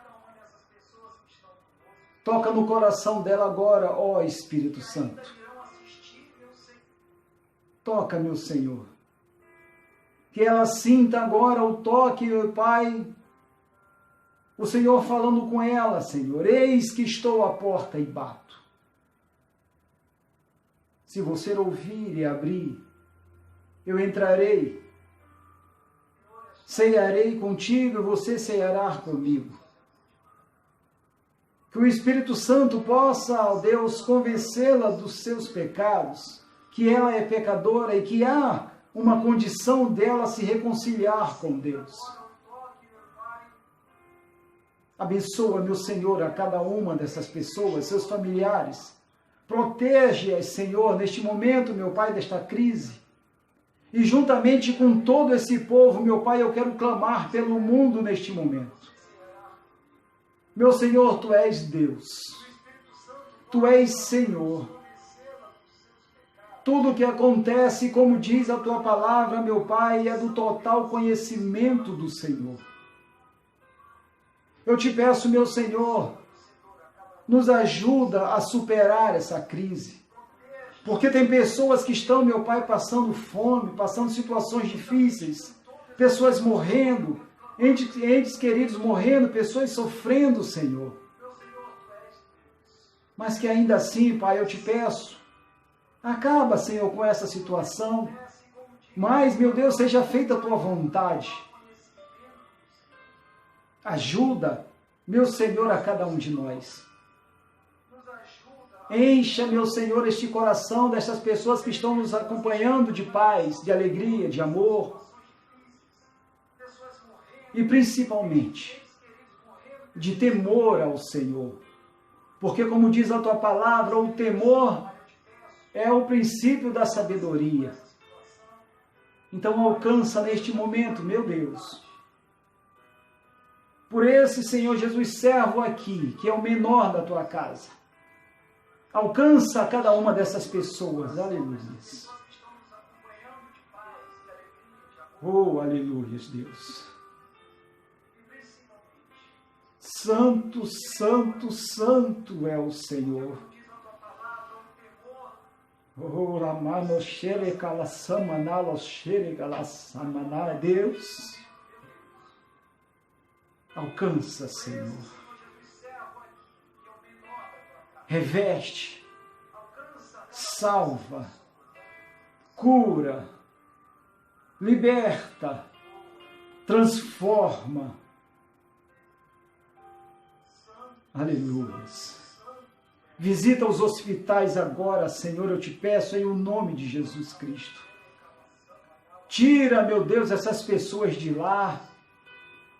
Toca no coração dela agora, ó Espírito Santo. Toca, meu Senhor. Que ela sinta agora o toque, meu Pai. O Senhor falando com ela, Senhor. Eis que estou à porta e bato. Se você ouvir e abrir, eu entrarei. Cearei contigo e você ceará comigo. Que o Espírito Santo possa, ó Deus, convencê-la dos seus pecados, que ela é pecadora e que há uma condição dela se reconciliar com Deus. Abençoa, meu Senhor, a cada uma dessas pessoas, seus familiares. Protege-as, Senhor, neste momento, meu Pai, desta crise. E juntamente com todo esse povo, meu Pai, eu quero clamar pelo mundo neste momento. Meu Senhor, Tu és Deus, Tu és Senhor. Tudo o que acontece, como diz a Tua palavra, meu Pai, é do total conhecimento do Senhor. Eu Te peço, meu Senhor, nos ajuda a superar essa crise. Porque tem pessoas que estão, meu Pai, passando fome, passando situações difíceis, pessoas morrendo, entes queridos morrendo, pessoas sofrendo, Senhor. Mas que ainda assim, Pai, eu te peço, acaba, Senhor, com essa situação. Mas, meu Deus, seja feita a tua vontade. Ajuda, meu Senhor, a cada um de nós. Encha, meu Senhor, este coração dessas pessoas que estão nos acompanhando de paz, de alegria, de amor. E principalmente, de temor ao Senhor. Porque, como diz a tua palavra, o temor é o princípio da sabedoria. Então alcança neste momento, meu Deus, por esse Senhor Jesus servo aqui, que é o menor da tua casa. Alcança cada uma dessas pessoas, aleluia. Oh, aleluia, Deus. Santo, santo, santo é o Senhor. Oh, Ramano Shere Kalasamanalo Shere Kalasamana, Deus, alcança, Senhor, reveste, salva, cura, liberta, transforma, aleluia. Visita os hospitais agora, Senhor, eu te peço, em o nome de Jesus Cristo. Tira, meu Deus, essas pessoas de lá.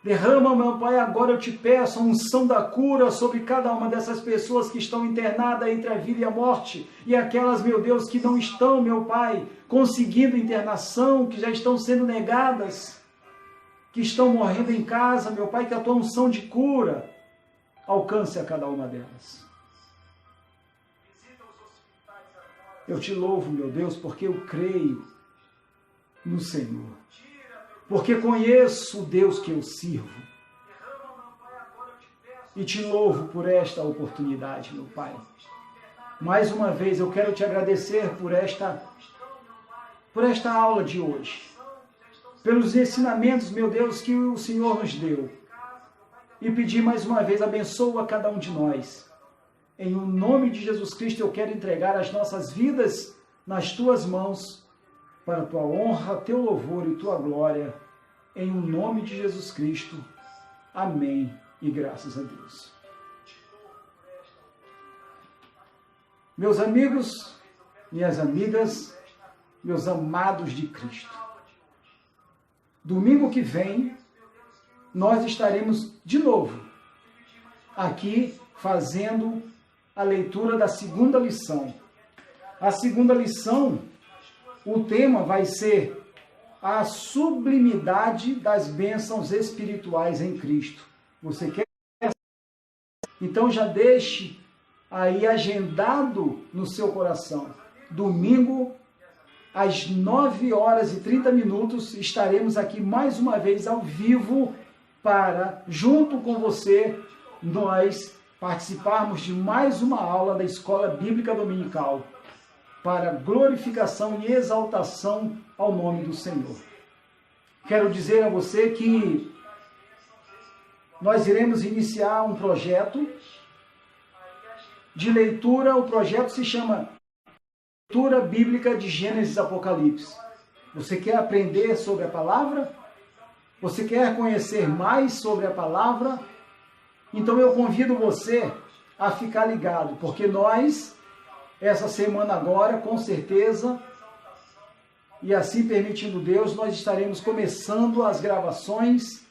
Derrama, meu Pai, agora eu te peço a unção da cura sobre cada uma dessas pessoas que estão internadas entre a vida e a morte. E aquelas, meu Deus, que não estão, meu Pai, conseguindo internação, que já estão sendo negadas, que estão morrendo em casa, meu Pai, que a tua unção de cura alcance a cada uma delas. Eu te louvo, meu Deus, porque eu creio no Senhor. Porque conheço o Deus que eu sirvo. E te louvo por esta oportunidade, meu Pai. Mais uma vez eu quero te agradecer por esta aula de hoje. Pelos ensinamentos, meu Deus, que o Senhor nos deu. E pedir mais uma vez, abençoa cada um de nós. Em o nome de Jesus Cristo, eu quero entregar as nossas vidas nas tuas mãos, para a tua honra, teu louvor e tua glória, em o nome de Jesus Cristo. Amém e graças a Deus. Meus amigos, minhas amigas, meus amados de Cristo, domingo que vem, nós estaremos de novo aqui fazendo a leitura da segunda lição. A segunda lição, o tema vai ser a sublimidade das bênçãos espirituais em Cristo. Você quer? Então já deixe aí agendado no seu coração. Domingo, às 9h30, estaremos aqui mais uma vez ao vivo para, junto com você, nós participarmos de mais uma aula da Escola Bíblica Dominical para glorificação e exaltação ao nome do Senhor. Quero dizer a você que nós iremos iniciar um projeto de leitura. O projeto se chama Leitura Bíblica de Gênesis e Apocalipse. Você quer aprender sobre a palavra? Você quer conhecer mais sobre a palavra? Então eu convido você a ficar ligado, porque nós, essa semana agora, com certeza, e assim permitindo Deus, nós estaremos começando as gravações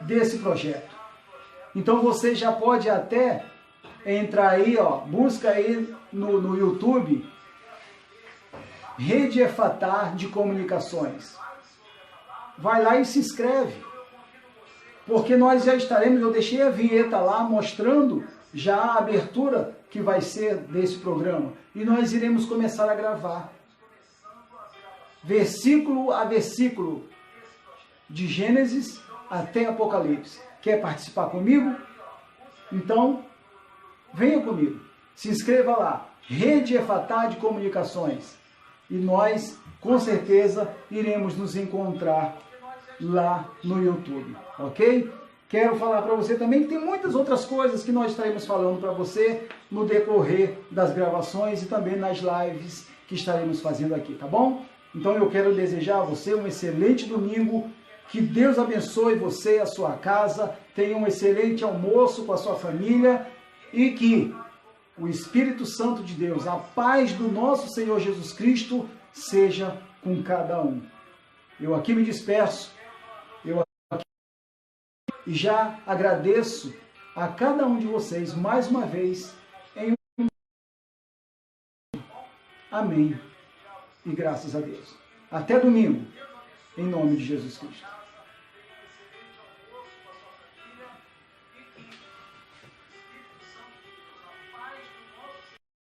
desse projeto. Então você já pode até entrar aí, busca aí no YouTube, Rede Efatá de Comunicações. Vai lá e se inscreve. Porque nós já estaremos, eu deixei a vinheta lá mostrando já a abertura que vai ser desse programa. E nós iremos começar a gravar. Versículo a versículo, de Gênesis até Apocalipse. Quer participar comigo? Então, venha comigo. Se inscreva lá. Rede Efatá de Comunicações. E nós, com certeza, iremos nos encontrar lá no YouTube, ok? Quero falar para você também que tem muitas outras coisas que nós estaremos falando para você no decorrer das gravações e também nas lives que estaremos fazendo aqui, tá bom? Então eu quero desejar a você um excelente domingo, que Deus abençoe você e a sua casa, tenha um excelente almoço com a sua família e que o Espírito Santo de Deus, a paz do nosso Senhor Jesus Cristo, seja com cada um. Eu aqui me despeço, e já agradeço a cada um de vocês mais uma vez. Amém. E graças a Deus. Até domingo, em nome de Jesus Cristo.